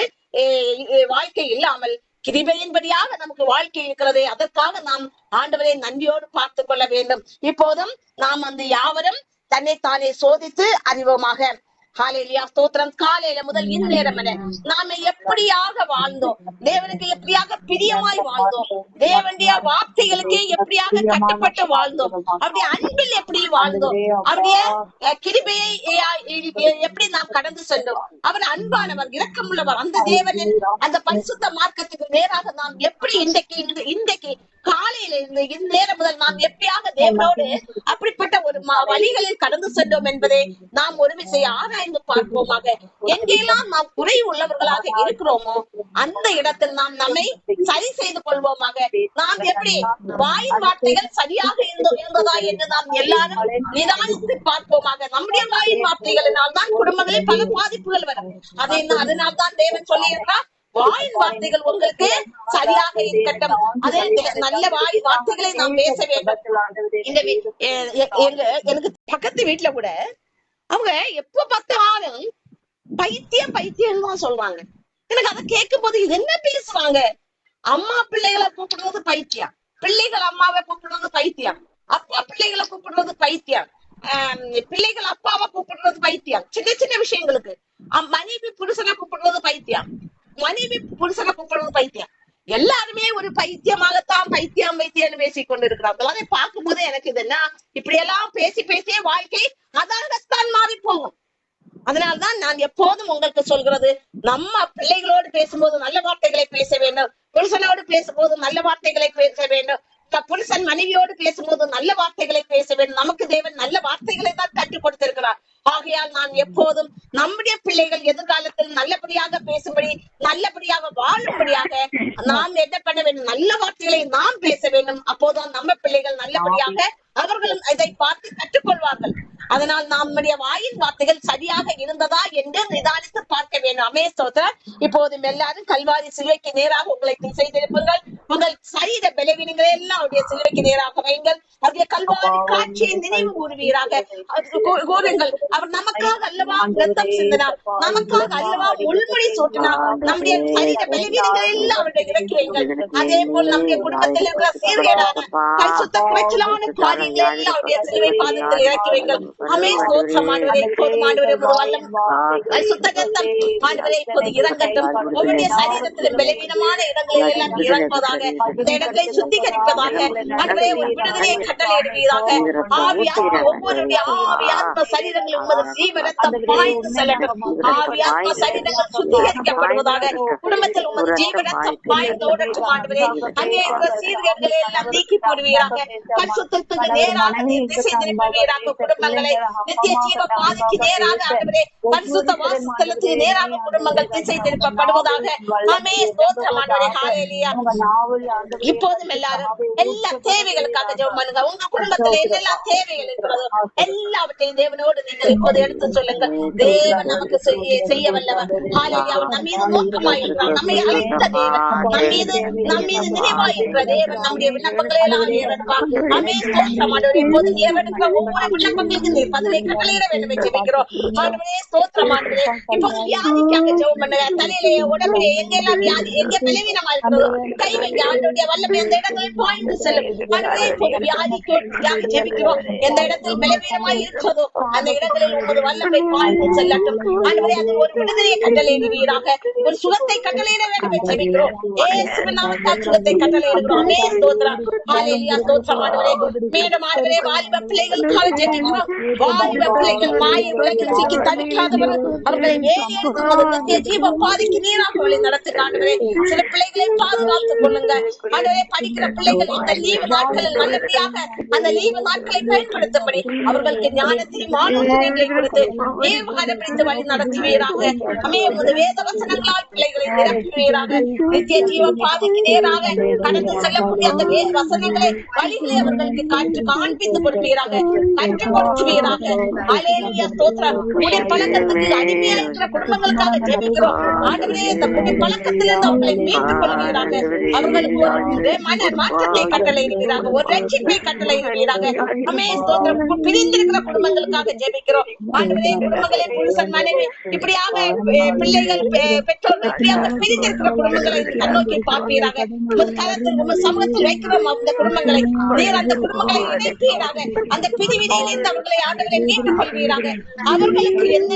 வாழ்க்கை இல்லாமல் கிருபையின்படியாக நமக்கு வாழ்க்கை இருக்கிறது. அதற்காக நாம் ஆண்டவரை நன்றியோடு பார்த்து கொள்ள வேண்டும். இப்போதும் நாம் யாவரும் தன்னை தானே சோதித்து அறிவோமாக. ஹalleluya ஸ்தோத்திரம். காலையில முதல் இந்நேரம் வரை நாம எப்படியாக வாழ்ந்தோம், தேவனுக்கு எப்படியாக பிரியமாய் வாழ்ந்தோம், தேவனுடைய வார்த்தைகளுக்கு எப்படியாக கட்டுப்பட்டு வாழ்ந்தோம், அவருடைய அன்பில் எப்படி வாழ்ந்தோம், அவருடைய கிருபையை எப்படி நாம் கடந்து சென்றோம். அவர் அன்பானவர், இரக்கமுள்ளவர். அந்த தேவனின் அந்த பரிசுத்த மார்க்கத்துக்கு நேராக நாம் எப்படி இன்றைக்கு காலையில இருந்து இந்நேரம் முதல் நாம் எப்படியாக தேவனோடு அப்படிப்பட்ட ஒரு வழிகளில் கடந்து சென்றோம் என்பதை நாம் ஒரு விசையை ஆராய்ந்து பார்ப்போமாக. எங்கெல்லாம் நாம் குறை உள்ளவர்களாக இருக்கிறோமோ அந்த இடத்தில் நாம் நம்மை சரி செய்து கொள்வோமாக. நாம் எப்படி வாயின் வார்த்தைகள் சரியாக இருந்ததா என்று நாம் எல்லாரும் நிதானித்து பார்ப்போமாக. நம்முடைய வாயின் வார்த்தைகளினால் தான் குடும்பங்களில் பல பாதிப்புகள் வரும். அதனால் தான் தேவன் சொல்லியிருக்கிறார், வாயின் வார்த்தைகள் உங்களுக்கு சரியாக இருக்கட்டும். அதே நல்ல வார்த்தைகளை நாம் பேச வேண்டும். எனக்கு பக்கத்து வீட்டுல கூட அவங்க எப்ப பார்த்தாலும் பைத்தியம் தான் சொல்றாங்க. எனக்கு அதை கேட்கும் போது இது என்ன பேசுவாங்க? அம்மா பிள்ளைகளை கூப்பிடுவது பைத்தியம், பிள்ளைகள் அம்மாவை கூப்பிடுவது பைத்தியம், அப்பா பிள்ளைகளை கூப்பிடுவது பைத்தியம், பிள்ளைகள் அப்பாவை கூப்பிடுறது பைத்தியம், சின்ன சின்ன விஷயங்களுக்கு. மனைவி புருஷனை கூப்பிடுறது பைத்தியம், மனைவி புருஷனை கூப்பிடுறது பைத்தியம். எல்லாருமே ஒரு பைத்தியமாகத்தான் பைத்தியம் பேசிக் கொண்டிருக்கிறார்கள். அதை பார்க்கும் போது எனக்கு இது என்ன, இப்படி எல்லாம் பேசியே வாழ்க்கை அதாகத்தான் மாறி போகும். அதனால்தான் நான் எப்போதும் உங்களுக்கு சொல்கிறது, நம்ம பிள்ளைகளோடு பேசும்போது நல்ல வார்த்தைகளை பேச வேண்டும், புருஷனோடு பேசும்போது நல்ல வார்த்தைகளை பேச வேண்டும், புருஷன் மனைவியோடு பேசும்போது நல்ல வார்த்தைகளை பேச வேண்டும். நமக்கு தேவன் நல்ல வார்த்தைகளை தான் கற்றுக் கொடுத்திருக்கிறார். ஆகையால் நான் எப்போதும் நம்முடைய பிள்ளைகள் எதிர்காலத்தில் நல்லபடியாக பேசும்படி, நல்லபடியாக வாழும்படியாக நாம் என்ன பண்ண வேண்டும், நல்ல வார்த்தைகளை நாம் பேச வேண்டும். அப்போதுதான் நம்ம பிள்ளைகள் நல்லபடியாக அவர்களும் இதை பார்த்து கற்றுக்கொள்வார்கள். அதனால் நம்முடைய வாயின் வார்த்தைகள் சரியாக இருந்ததா என்று நிதானித்து பார்க்க வேண்டும். அமே ஸ்தோத்திரம். இப்போதும் எல்லாரும் கல்வாரி சிலுவைக்கு நேராக உங்களை திசை திருப்புங்கள். உங்கள் சரீர பலவீனங்களை எல்லாம் அவருடைய சிலுவைக்கு நேராக வைங்கள். அவருடைய கல்வாரி காட்சியை நினைவு கூறுவீராக கூறுங்கள். அவர் நமக்காக அல்லவா ரத்தம் சிந்தினார், நமக்காக அல்லவா முள்முடி சூட்டினார். நம்முடைய சரீர பலவீனங்களை எல்லாம் அவருடைய இறக்கி வைங்கள். அதே போல் நம்முடைய குடும்பத்தில் இருக்கிற சீர்கேடான பரிசுத்த குறைச்சலான காரியங்களை எல்லாம் அவருடைய சிலுவை பாதத்தில் இறக்கி வைங்கள். அமே ஸ்தோத்திரம். ஆண்டவரே இப்போது ஆண்டவரே வல்லம் பரிசுத்த ரத்தம் ஆண்டவரே இப்போது இறங்கட்டும். உங்களுடைய சரீரத்தில் பலவீனமான இடங்களில் எல்லாம் இறங்குவதாக, இந்த இடங்களை சுத்திகரிப்பதாக. ஆண்டவரே ஒரு விடுதலையை கட்டளையிடுவீராக. ஆவியாத்மா ஒவ்வொருடைய ஆவியாத்ம சரீரங்களும் உமது ஜீவ ரத்தம் பாய்ந்து செல்லட்டும். ஆவியாத்ம சரீரங்கள் சுத்திகரிக்கப்படுவதாக. குடும்பத்தில் உமது ஜீவ ரத்தம் பாய்ந்து ஓடட்டும். ஆண்டவரே அங்கே இருக்கிற சீர்கேடுகளை எல்லாம் நீக்கி போடுவீராக. பரிசுத்தத்துக்கு நேராக திசை திருப்புவீராக. குடும்பங்களை நித்திய ஜீவ பாதைக்கு நேராக ஆண்டவரே பரிசுத்த வாசஸ்தலத்துக்கு நேராக குடும்பங்கள் திசை திருப்பப்படுவதாக. ஆமே ஸ்தோத்திரம் ஆண்டவரே. ஹல்லேலூயா. இப்போதும் எல்லாரும் எல்லா தேவைகளுக்காக ஜெபம் பண்ணுங்க. உங்க குடும்பத்துல என்னெல்லாம் தேவைகள் இருக்கிறதோ எல்லாவற்றையும் தேவனோடு நீங்கள் இப்போது எடுத்து சொல்லுங்க. தேவன் நமக்கு செய்ய வல்லவர். ஹல்லேலூயா. அவர் நம் மீது நோக்கமாயிருக்கிறார். நம்மை அழைத்த தேவன், நம் மீது நினைவாயிருக்கிற தேவன் நம்முடைய விண்ணப்பங்களை எல்லாம் ஏறெடுப்பார். ஆமே ஸ்தோத்திரம் ஆண்டவரே. இப்போது ஏறெடுக்கிற ஒவ்வொரு விண்ணப்பங்களுக்கு நீர் பதிலை கட்டளையிட வேண்டும் ஜெபிக்கிறோம். ஆண்டவரே ஸ்தோத்திரம் ஆண்டவரே. இப்போது வியாதிக்காக ஜெபம் பண்ணுங்க. தலையிலே உடம்பிலே எங்கெல்லாம் வியாதி, எங்க பலவீனமா இருக்கிறதோ கை வைங்க. ஆண்டவருடைய வல்லமை அந்த இடங்களில் பாய்ந்து செல்லும். ஆண்டவரே இப்போது வியாதிக்கு ஜெபிக்கிறோம். எந்த இடத்தில் பலவீனமாய் இருக்கிறதோ அந்த இடங்களில் உமது வல்லமை பாய்ந்து செல்லட்டும். ஆண்டவரே அது ஒரு விடுதலையை கட்டளையிடுவீராக. ஒரு சுகத்தை கட்டளையிட வேண்டும் ஜெபிக்கிறோம். இயேசுவின் நாமத்தால் சுகத்தை கட்டளையிடுகிறோம். ஆமே ஸ்தோத்திரம். ஹல்லேலூயா. ஸ்தோத்திரம் ஆண்டவரே. மேலும் ஆண்டவரே வாலிப பிள்ளைகளுக்காக ஜெபிக்கிறோம். வாலிப பிள்ளைகள் மாய உலகில் சிக்கி தவிக்காதவர்கள் அவர்களை வேறு நித்திய ஜீவ பாதைக்கு நீராக வழி நடத்துங்க ஆண்டவரே. சில பிள்ளைகளை பாதுகாத்துக் கொள்ளுங்க ஆண்டவரே. படிக்கிற பிள்ளைகள் இந்த லீவு நாட்களில் நல்லபடியாக அந்த லீவு நாட்களை பயன்படுத்தும்படி அவர்களுக்கு ஞானத்தையும் ஆலோசனைகளை கொடுத்து கடைபிடித்து வழி நடத்துவீராக. அமே உமது வேத வசனங்களால் பிள்ளைகளை நிரப்புவீராக. நித்திய ஜீவ பாதைக்கு நேராக கடந்து செல்லக்கூடிய அந்த வேத வசனங்களை வழிகளை அவர்களுக்கு காண்பித்து கொடுப்பீராக, கற்றுக் கொடுத்துவீராக. ஹல்லேலூயா. ஸ்தோத்திரம். குடிப்பழக்கத்துக்கு அடிமையா இருக்கிற குடும்பங்களுக்காக ஜெபிக்கிறோம் ஆண்டவரே. இந்த குடிப்பழக்கத்திலிருந்து அவர்களை மீட்டுக் கொள்வீராக. அவர்களுக்கு ஒரு மன மாற்றத்தை கட்டளையிடுவீராக, ஒரு ரட்சிப்பை கட்டளையிடுவீராக. அமே ஸ்தோத்திரம். பிரிந்திருக்கிற குடும்பங்களுக்காக ஜெபிக்கிறோம் ஆண்டவரே. குடும்பங்களே புருஷன் மனைவி இப்படியாக பிள்ளைகள் பெற்றோர்கள் இப்படியாக பிரிந்திருக்கிற குடும்பங்களை கண்ணோக்கி பார்ப்பீராக. உமது கரத்தில் உமது சமூகத்தில் வைக்கிறோம் அந்த குடும்பங்களை. நீர் அந்த குடும்பங்களை இணைப்பீராக. அந்த பிரிவினையில் இருந்து அவர்களை ஆண்டவரை மீட்டுக் கொள்வீராக. அவர்களுக்கு எந்த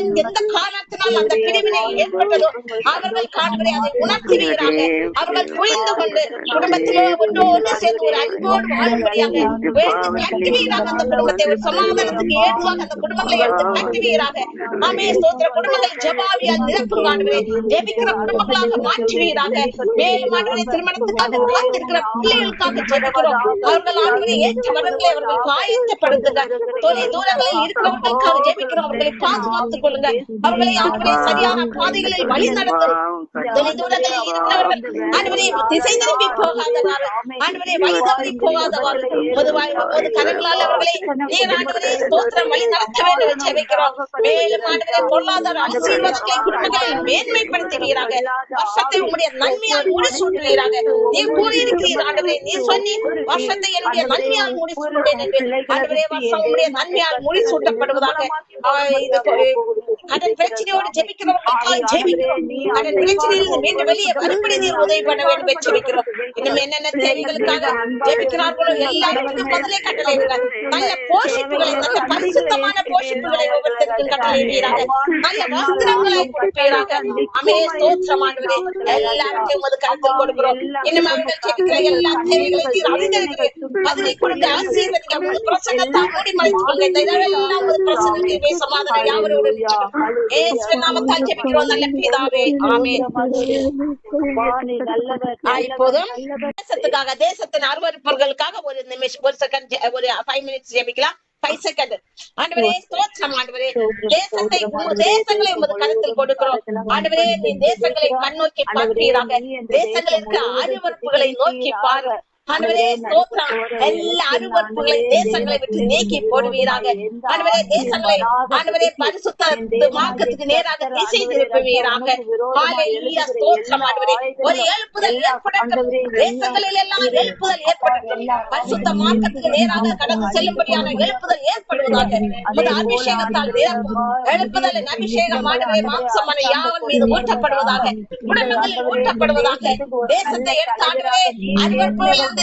காரணத்தினால் அந்த பிரிவினை ஏற்பட்டதோ அவர்கள் ஆண்டவரை அதை உணர்த்துவீராக. அவர்கள் புரிந்து கொண்டு குடும்பத்திலே ஒன்றோடு சேர்ந்து ஒரு அன்போடு வாழும்படியாக எடுத்து கட்டுவீராக. அந்த குடும்பத்தை ஒரு சமாதானத்துக்கு ஏதுவாக அந்த குடும்பங்களை எடுத்து கட்டுவீராக. ஆமே ஸ்தோத்திர. குடும்பங்களை ஜெபாவியால் நிரப்புங்க ஆண்டவரே. ஜெபிக்கிற குடும்பங்களாக மாற்றுவீராக. மேலும் ஆண்டவரே திருமணத்துக்காக காத்திருக்கிற பிள்ளைகளுக்காக ஜெபிக்கிறோம். அவர்கள் ஆண்டவரை ஏற்ற வரங்களை அவர்களுக்கு ஆயத்தப்படுத்துங்க. தொலை தூரங்களில் இருக்கிறவர்களுக்காக ஜெபிக்கிறோம். அவர்களை பாதுகாத்துக் கொள்ளுங்க. அவர்களை ஆண்டவரை சரியான பாதைகளில் வழி நடத்தும். தொலை தூரங்களில் இருக்கிறவர்கள் ஆண்டவரை திசை திரும்பி போகாதவாறு, ஆண்டவரை வழி தவறி போகாதவாறு பொது கரங்களால் அவர்களை நீர் ஆண்டவரை ஸ்தோத்திரம் வழி நடத்த வேண்டும் ஜெபிக்கிறோம். மேலும் ஆண்டவரை பொருளாதார ஆசீர்வாதங்களை குடும்பங்களில் மேன்மைப்படுத்துவீராக. வருஷத்தை உங்களுடைய நன்மையால் முடிசூட்டுவீராக. நீர் கூறியிருக்கிறீர் ஆண்டவரே. நீர் சொன்னி வருஷத்தை என்னுடைய நன்மையால் முடிசூட்டுவேன் என்று. ஆண்டவரே வருஷம் உங்களுடைய நன்மையால் முடிசூட்டப்படுவதாக. அதன் பிரச்சனையோடு ஜெபிக்கிறவர்களுக்காக ஜெபிக்கிறோம். அதன் பிரச்சனையில் மீண்டும் வெளியே வரும்படி நீர் உதவி பண்ண வேண்டும் என்று ஜெபிக்கிறோம். இன்னும் என்னென்ன தேவைகளுக்காக ஜெபிக்கிறார்களோ எல்லாருக்கும் பதிலே கட்டளையிடுங்க. நல்ல போஷிப்புகளை, நல்ல பரிசுத்தமான போஷிப்புகளை ஒவ்வொருத்தருக்கும் கட்டளையிடுவீராக. நல்ல வஸ்திரங்களை கொடுப்பீராக. அமே ஸ்தோத்திரம் ஆண்டவரே. எல்லாவற்றையும் உமது கருத்தில் கொடுக்கிறோம். இன்னும் அவர்கள் ஜெபிக்கிற எல்லா தேவைகளையும் நீர் அறிந்திருக்கிறீர். பதிலை கொடுங்க, ஆசீர்வதிக்க. உமது பிரசன்னத்தால் மூடி மறைத்துக் கொள்ளுங்க. இந்த இரவெல்லாம் உமது பிரசன்னத்தை சமாதானம் யாவரோடு இயேசுவின் நாமத்தால் ஜெபிக்கிறோம் நல்ல பிதாவே. ஆமென். இப்போதும் தேசத்துக்காக, தேசத்தின் அருவருப்பர்களுக்காக ஒரு நிமிஷம், ஒரு செகண்ட், ஒரு 5 minutes ஜெபிக்கலாம். 5 செகண்ட். ஆண்டவரே ஸ்தோத்திரம் ஆண்டவரே. தேசங்களை உமது கருத்தில் கொடுக்கிறோம் ஆண்டவரே. நீ தேசங்களை கண்ணோக்கி பார்ப்பீராக. தேசங்களுக்கு அருவருப்புகளை நோக்கி பாரு ஆண்டவரே. ஸ்தோத்திரம். எல்லா அருவருப்புகளை தேசங்களை விட்டு நீக்கி போடுவீராக. ஆண்டவரே தேசங்களை ஆண்டவரே பரிசுத்தமாக்கத்துக்கு நேராக திசை திருப்புவீராக. ஹல்லேலூயா. ஸ்தோத்திரம் ஆண்டவரே. ஒரு எழுப்புதல் ஏற்படட்டும். தேசங்களில் எல்லாம் எழுப்புதல் ஏற்படட்டும். பரிசுத்த மார்க்கத்துக்கு நேராக கடந்து செல்லும்படியான எழுப்புதல் ஏற்படுவதாக. உமது அபிஷேகத்தால் நிரப்பும். எழுப்புதலின் அபிஷேகம் ஆண்டவரே மாம்சமான யாவன் மீது ஊற்றப்படுவதாக. குடும்பங்களில் ஊற்றப்படுவதாக. தேசத்தை எடுத்து ஆண்டவரே அருவருப்புகளில்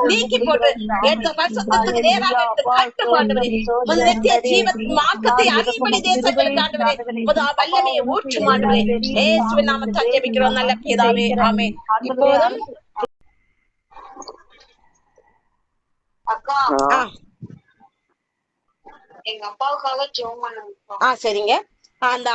நீக்கி போட்டு எடுத்த பரிசுத்தத்துக்கு நேராக எடுத்து கட்டும் ஆண்டவரே. உமது நித்திய ஜீவ மார்க்கத்தை அறியும்படி தேசங்களுக்கு ஆண்டவரே உமது வல்லமையை ஊற்றும் ஆண்டவரே. இயேசுவின் நாமத்தால் ஜெபிக்கிறோம் நல்ல பிதாவே. ஆமென். இப்போதும் எங்க அப்பாவுக்காக ஜெபம் பண்ணுங்க. சரிங்க. அந்த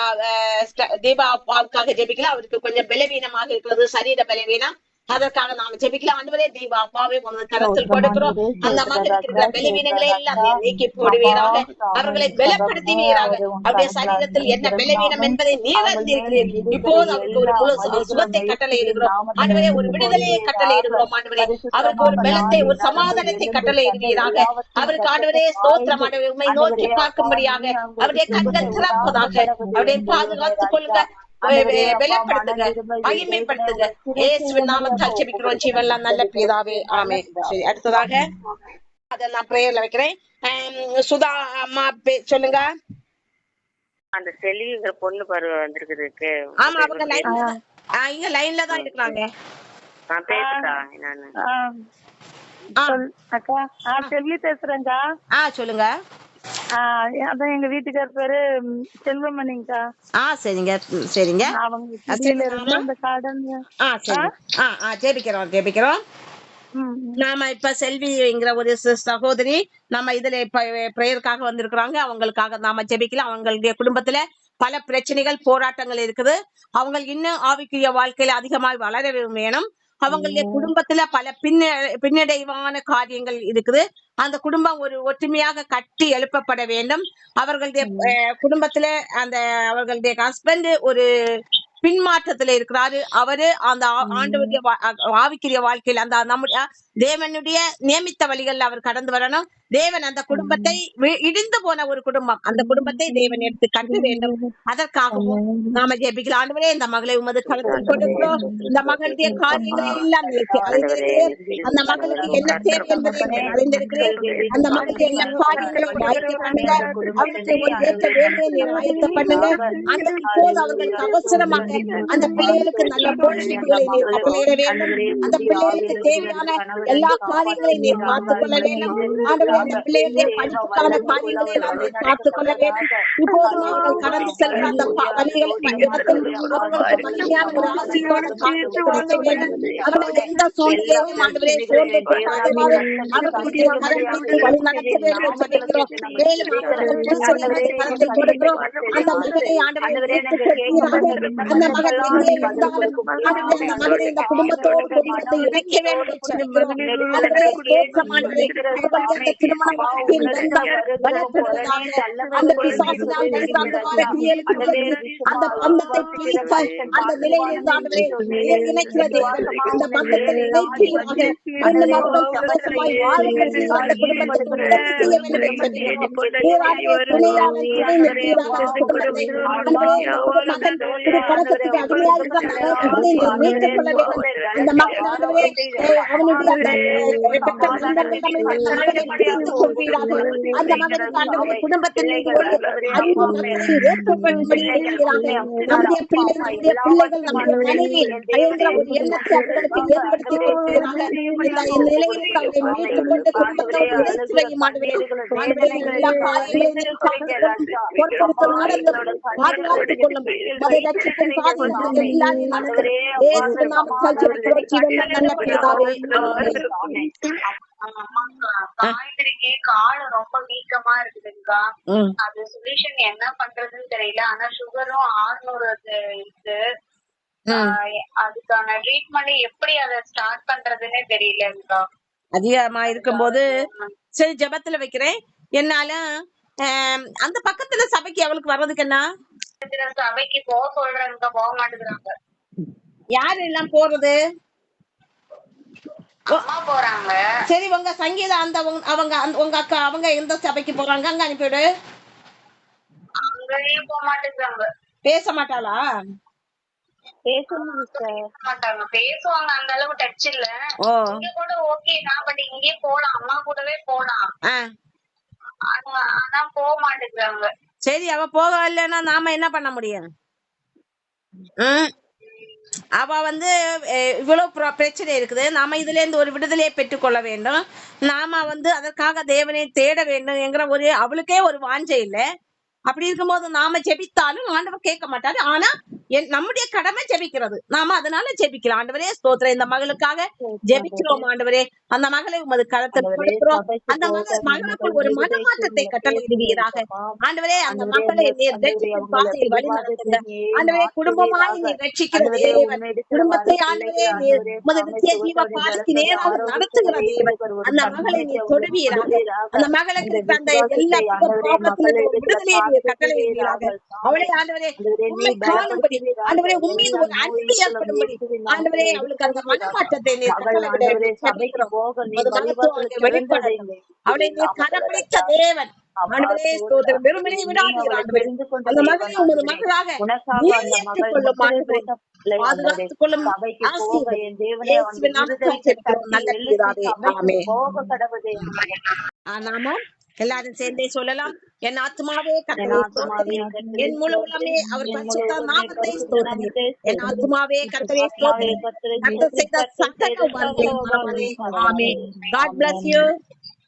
தீபா அப்பாவுக்காக ஜெபிக்கலாம். அவருக்கு கொஞ்சம் பலவீனமாக இருக்கிறது, சரீர பலவீனம். அதற்காக நாம ஜெபிக்கலாம். ஆண்டவரே தீபா அப்பாவே உமது கரத்தில் கொடுக்கிறோம். அந்த மகனுக்கு இருக்கிற பலவீனங்களை எல்லாம் நீக்கி போடுவீராக. அவர்களை பலப்படுத்துவீராக. அவருடைய சரீரத்தில் என்ன பலவீனம் என்பதை நீர் அறிந்திருக்கிறீர். இப்போது அவருக்கு ஒரு முழு சுகத்தை கட்டளை இடுகிறோம் ஆண்டவரே. ஒரு விடுதலையை கட்டளை இடுகிறோம் ஆண்டவரே. அவருக்கு ஒரு பலத்தை, ஒரு சமாதானத்தை கட்டளை இடுவீராக. அவருக்கு ஆண்டவரே ஸ்தோத்திரம் ஆண்டவரே. உம்மை நோக்கி பார்க்கும்படியாக அவருடைய கண்கள் திறப்பதாக. அவருடைய பாதுகாத்துக் கொள்ளுங்க, பலப்படுத்துங்க, மகிமைப்படுத்துங்க. இயேசுவின் நாமத்தால் ஜெபிக்கிறோம் ஜீவன்லாம் நல்ல பிதாவே. ஆமென். சரி, அடுத்ததாக அத நான் பிரேயர்ல வைக்கிறேன். சுதா அம்மா சொல்லுங்க. அந்த செல்விங்கிற பொண்ணு பருவ வந்திருக்குதுக்கு. ஆமா, அவங்க இங்க லைன்ல தான் இருக்கிறாங்க. நான் பேசுறா நானு. அக்கா செல்வி பேசுறேன்க்கா. சொல்லுங்க. அதான் எங்க வீட்டுக்கார பேரு செல்வமணிங்கக்கா. சரிங்க சரிங்க. அவங்க ஜெபிக்கிறோம். நாம இப்ப செல்விங்கிற ஒரு சகோதரி நம்ம இதுல பிரேயருக்காக வந்திருக்கிறாங்க. அவங்களுக்காக நாம ஜெபிக்கலாம். அவங்களுடைய குடும்பத்துல பல பிரச்சனைகள், போராட்டங்கள் இருக்குது. அவங்க இன்னும் ஆவிக்குரிய வாழ்க்கையில அதிகமாக வளர வேணும். அவங்களுடைய குடும்பத்துல பல பின்னடைவான காரியங்கள் இருக்குது. அந்த குடும்பம் ஒரு ஒற்றுமையாக கட்டி எழுப்பப்பட வேண்டும். அவர்களுடைய குடும்பத்துல அந்த அவர்களுடைய ஹஸ்பண்ட் ஒரு பின்மாற்றத்துல இருக்கிறாரு. அவரு அந்த ஆண்டவருடைய ஆவிக்குரிய வாழ்க்கையில் அந்த நம்முடைய தேவனுடைய நியமித்த வழிகள் அவர் கடந்து வரணும். தேவன் அந்த குடும்பத்தை இடிந்து போன ஒரு குடும்பம், அந்த குடும்பத்தை தேவன் எடுத்து கட்ட வேண்டும். அதற்காகவும் நாம ஜெபிக்கலாம். ஆண்டவரே இந்த மகளை உமது கருத்தில் கொடுக்கிறோம். இந்த மகளுடைய காரியங்களை எல்லாம் அறிந்திருக்கிறேன். அந்த மகளுக்கு என்ன தேவை என்பதை அறிந்திருக்கிறேன். அந்த மகளுடைய எல்லா காரியங்களும் ஆயத்த பண்ணுங்க. அவருக்கு ஒரு ஏற்ற வேலையை நீர் ஆயத்த பண்ணுங்க. அந்த இப்போது அவர்களுக்கு அவசரமாக அந்த பிள்ளைகளுக்கு நல்ல போஷிப்புகளை நீர் கட்டளையிட வேண்டும். அந்த பிள்ளைகளுக்கு தேவையான எல்லா காரியங்களையும் நீர் பார்த்துக் கொள்ள வேண்டும். ஆண்டவரே ஆண்டவரே இந்த பிள்ளைகளுடைய படிப்புக்கான காரியங்களை எல்லாம் நீர் பார்த்துக் கொள்ள வேண்டும். இப்போதும் அவர்கள் கடந்து செல்கிற அந்த வழிகளின் இடத்தில் அவர்களுக்கு மகிமையான ஒரு ஆசீர்வாத காலத்தை கொடுக்க வேண்டும். அவர்கள் எந்த சூழ்நிலையும் ஆண்டவரே சோர்ந்து போகாதவாறு அவர்களுடைய கரம் பிடித்து வழி நடத்த வேண்டும் சொல்லிக்கிறோம். மேலும் அவர்கள் திருச்சபையினுடைய கரத்தை கொடுக்கிறோம். அந்த மகனை ஆண்டவரை அந்த மகன் எங்கே இருந்தாலும் அந்த மகனை இந்த குடும்பத்தோடு குடும்பத்தை இணைக்க வேண்டும் சொல்லிக்கிறோம். ஆண்டவரே ஸ்தோத்திரமானவரே, அவர்களுடைய அந்த திருமண வாழ்க்கையின் பந்தம் பலப்படுவதாக. அந்த பிசாசினால் நடந்த அந்த வாரக்கிரியலுக்கு அந்த பந்தத்தை பிரிக்க அந்த நிலையிலிருந்து ஆண்டவரே இணைக்கிறது. அந்த பந்தத்தில் இணைப்பீராக. இன்னும் அவர்கள் சந்தோஷமாய் வாழும்படி அந்த குடும்பத்துக்கு உதவி செய்ய வேண்டும் சொல்லிக்கிறோம். நீராகவே துணையாளர் துணை நிற்பீராக அந்த குடும்பத்தை. ஆண்டவரே ஒரு மகன் ஒரு பழக்கத்துக்கு அடிமையாக இருக்கிற மகனை மீட்டுக் கொள்ள வேண்டும். அந்த மகன் ஆண்டவரே அவனுடைய அந்த பெற்ற நண்பர்களிடம் அந்த மகனை பிடித்துக் கொள்வீராக. அந்த மகனுக்கு ஆண்டவரே குடும்பத்தின் மீது ஒரு அன்பு பக்தியை ஏற்படும்படி செய்வீராக. நம்முடைய பிள்ளைகள் நம்முடைய மனைவி என்கிற ஒரு எண்ணத்தை அவர்களுக்கு ஏற்படுத்தி கொடுப்பீராக. இந்த நிலையில் அவரை மீட்டுக் கொண்டு குடும்பத்தோடு இணைத்து வையும் ஆண்டவரே. எல்லா காரியங்களையும் பொறுப்படுத்த நடந்து பாதுகாத்துக் கொள்ளும். அதை ரட்சிக்கும் காரியங்களுக்கு எல்லாரும் நடந்து இயேசு நாமத்தில் ஜெபிக்கிறோம் ஜீவனுள்ள நல்ல பிதாவே. காயத்ரிக்கு கால் ரொம்ப வீக்கமா இருக்குதுங்கக்கா. அது சொல்யூஷன் என்ன பண்றதுன்னு தெரியல. ஆனா சுகரும் 600 இருக்கு. அதுக்கான ட்ரீட்மெண்ட் எப்படி அதை ஸ்டார்ட் பண்றதுன்னே தெரியலங்கக்கா. அதிகமா இருக்கும்போது சரி ஜெபத்துல வைக்கிறேன். என்னால அந்த பக்கத்துல சபைக்கு அவளுக்கு வர்றதுக்கு என்ன சபைக்கு போக சொல்றாங்க, போக மாட்டேங்கிறாங்க. யாரு எல்லாம் போறது? அம்மா போறாங்க. சரி உங்க சங்கீதா அந்த அவங்க உங்க அக்கா அவங்க எந்த சபைக்கு போறாங்க அங்க அனுப்பிவிடு. அங்கேயும் போக மாட்டேங்கிறாங்க. பேச மாட்டாளா? மாட்டாங்க, பேசுவாங்க, அந்த அளவு டச் இல்ல. இங்க கூட ஓகே தான், பட் இங்கே போலாம், அம்மா கூடவே போலாம். ஆனா போக மாட்டேங்கிறாங்க. சரி அவ போக இல்லைன்னா நாம என்ன பண்ண முடியும்? அவ வந்து இவ்வளவு பிரச்சனை இருக்குது. நாம இதுல இருந்து ஒரு விடுதலையை பெற்றுக்கொள்ள வேண்டும். நாம வந்து அதற்காக தேவனை தேட வேண்டும் என்கிற ஒரு அவளுக்கே ஒரு வாஞ்சை இல்லை. அப்படி இருக்கும்போது நாம ஜெபித்தாலும் ஆண்டவர் கேட்க மாட்டாரு. ஆனா நம்முடைய கடமை ஜெபிக்கிறது. நாம அதனால ஜெபிக்கலாம். ஆண்டவரே ஸ்தோத்திரம். இந்த மகளுக்காக ஜெபிக்கிறோம் ஆண்டவரே. அந்த மகளை உமது கரத்தில் கொடுக்கிறோம். அந்த மகளுக்குள் ஒரு மனமாற்றத்தை கட்டளையிடுவீராக ஆண்டவரே. அந்த மகளை நீர் ரட்சிக்கும் பாதையில் வழி நடத்துங்க ஆண்டவரே. குடும்பமாய் நீர் ரட்சிக்கிற தேவன். குடும்பத்தை ஆண்டவரே நீர் உமது நித்திய ஜீவ பாதைக்கு நேராக நடத்துகிற தேவன். அந்த மகளை நீர் தொடுவீராக. அந்த மகளுக்கு அந்த எல்லா பாவத்திலிருந்து விடுதலையை நீர் கட்டளையிடுவீராக. அவளை ஆண்டவரே உம்மை காணும்படி ஆண்டவரே உம்மீது ஒரு அன்பு ஏற்படும்படி ஆண்டவரே அவளுக்கு அந்த மனமாற்றத்தை நீர் அவளை நீர் கரப்பிடித்த தேவன் ஆண்டவரே ஸ்தோத்திரம். வெறுமனே விடாதீர் ஆண்டவரே. அந்த மகளை உமது மகளாக நீர் ஏற்றுக்கொள்ளும் ஆண்டவரே. பாதுகாத்துக் கொள்ளும். நல்ல பிதாவே. ஆமென். நாம எல்லாரும் சேர்ந்தே சொல்லலாம். என் ஆத்துமாவே கர்த்தரை ஸ்தோத்திரி, என் முழு உள்ளமே அவர் பரிசுத்த நாமத்தை ஸ்தோத்திரி. என் ஆத்துமாவே கர்த்தரை ஸ்தோத்திரி, கர்த்தர் செய்த சகல உபகாரங்களையும் மறவாதே. ஆமென். God bless you.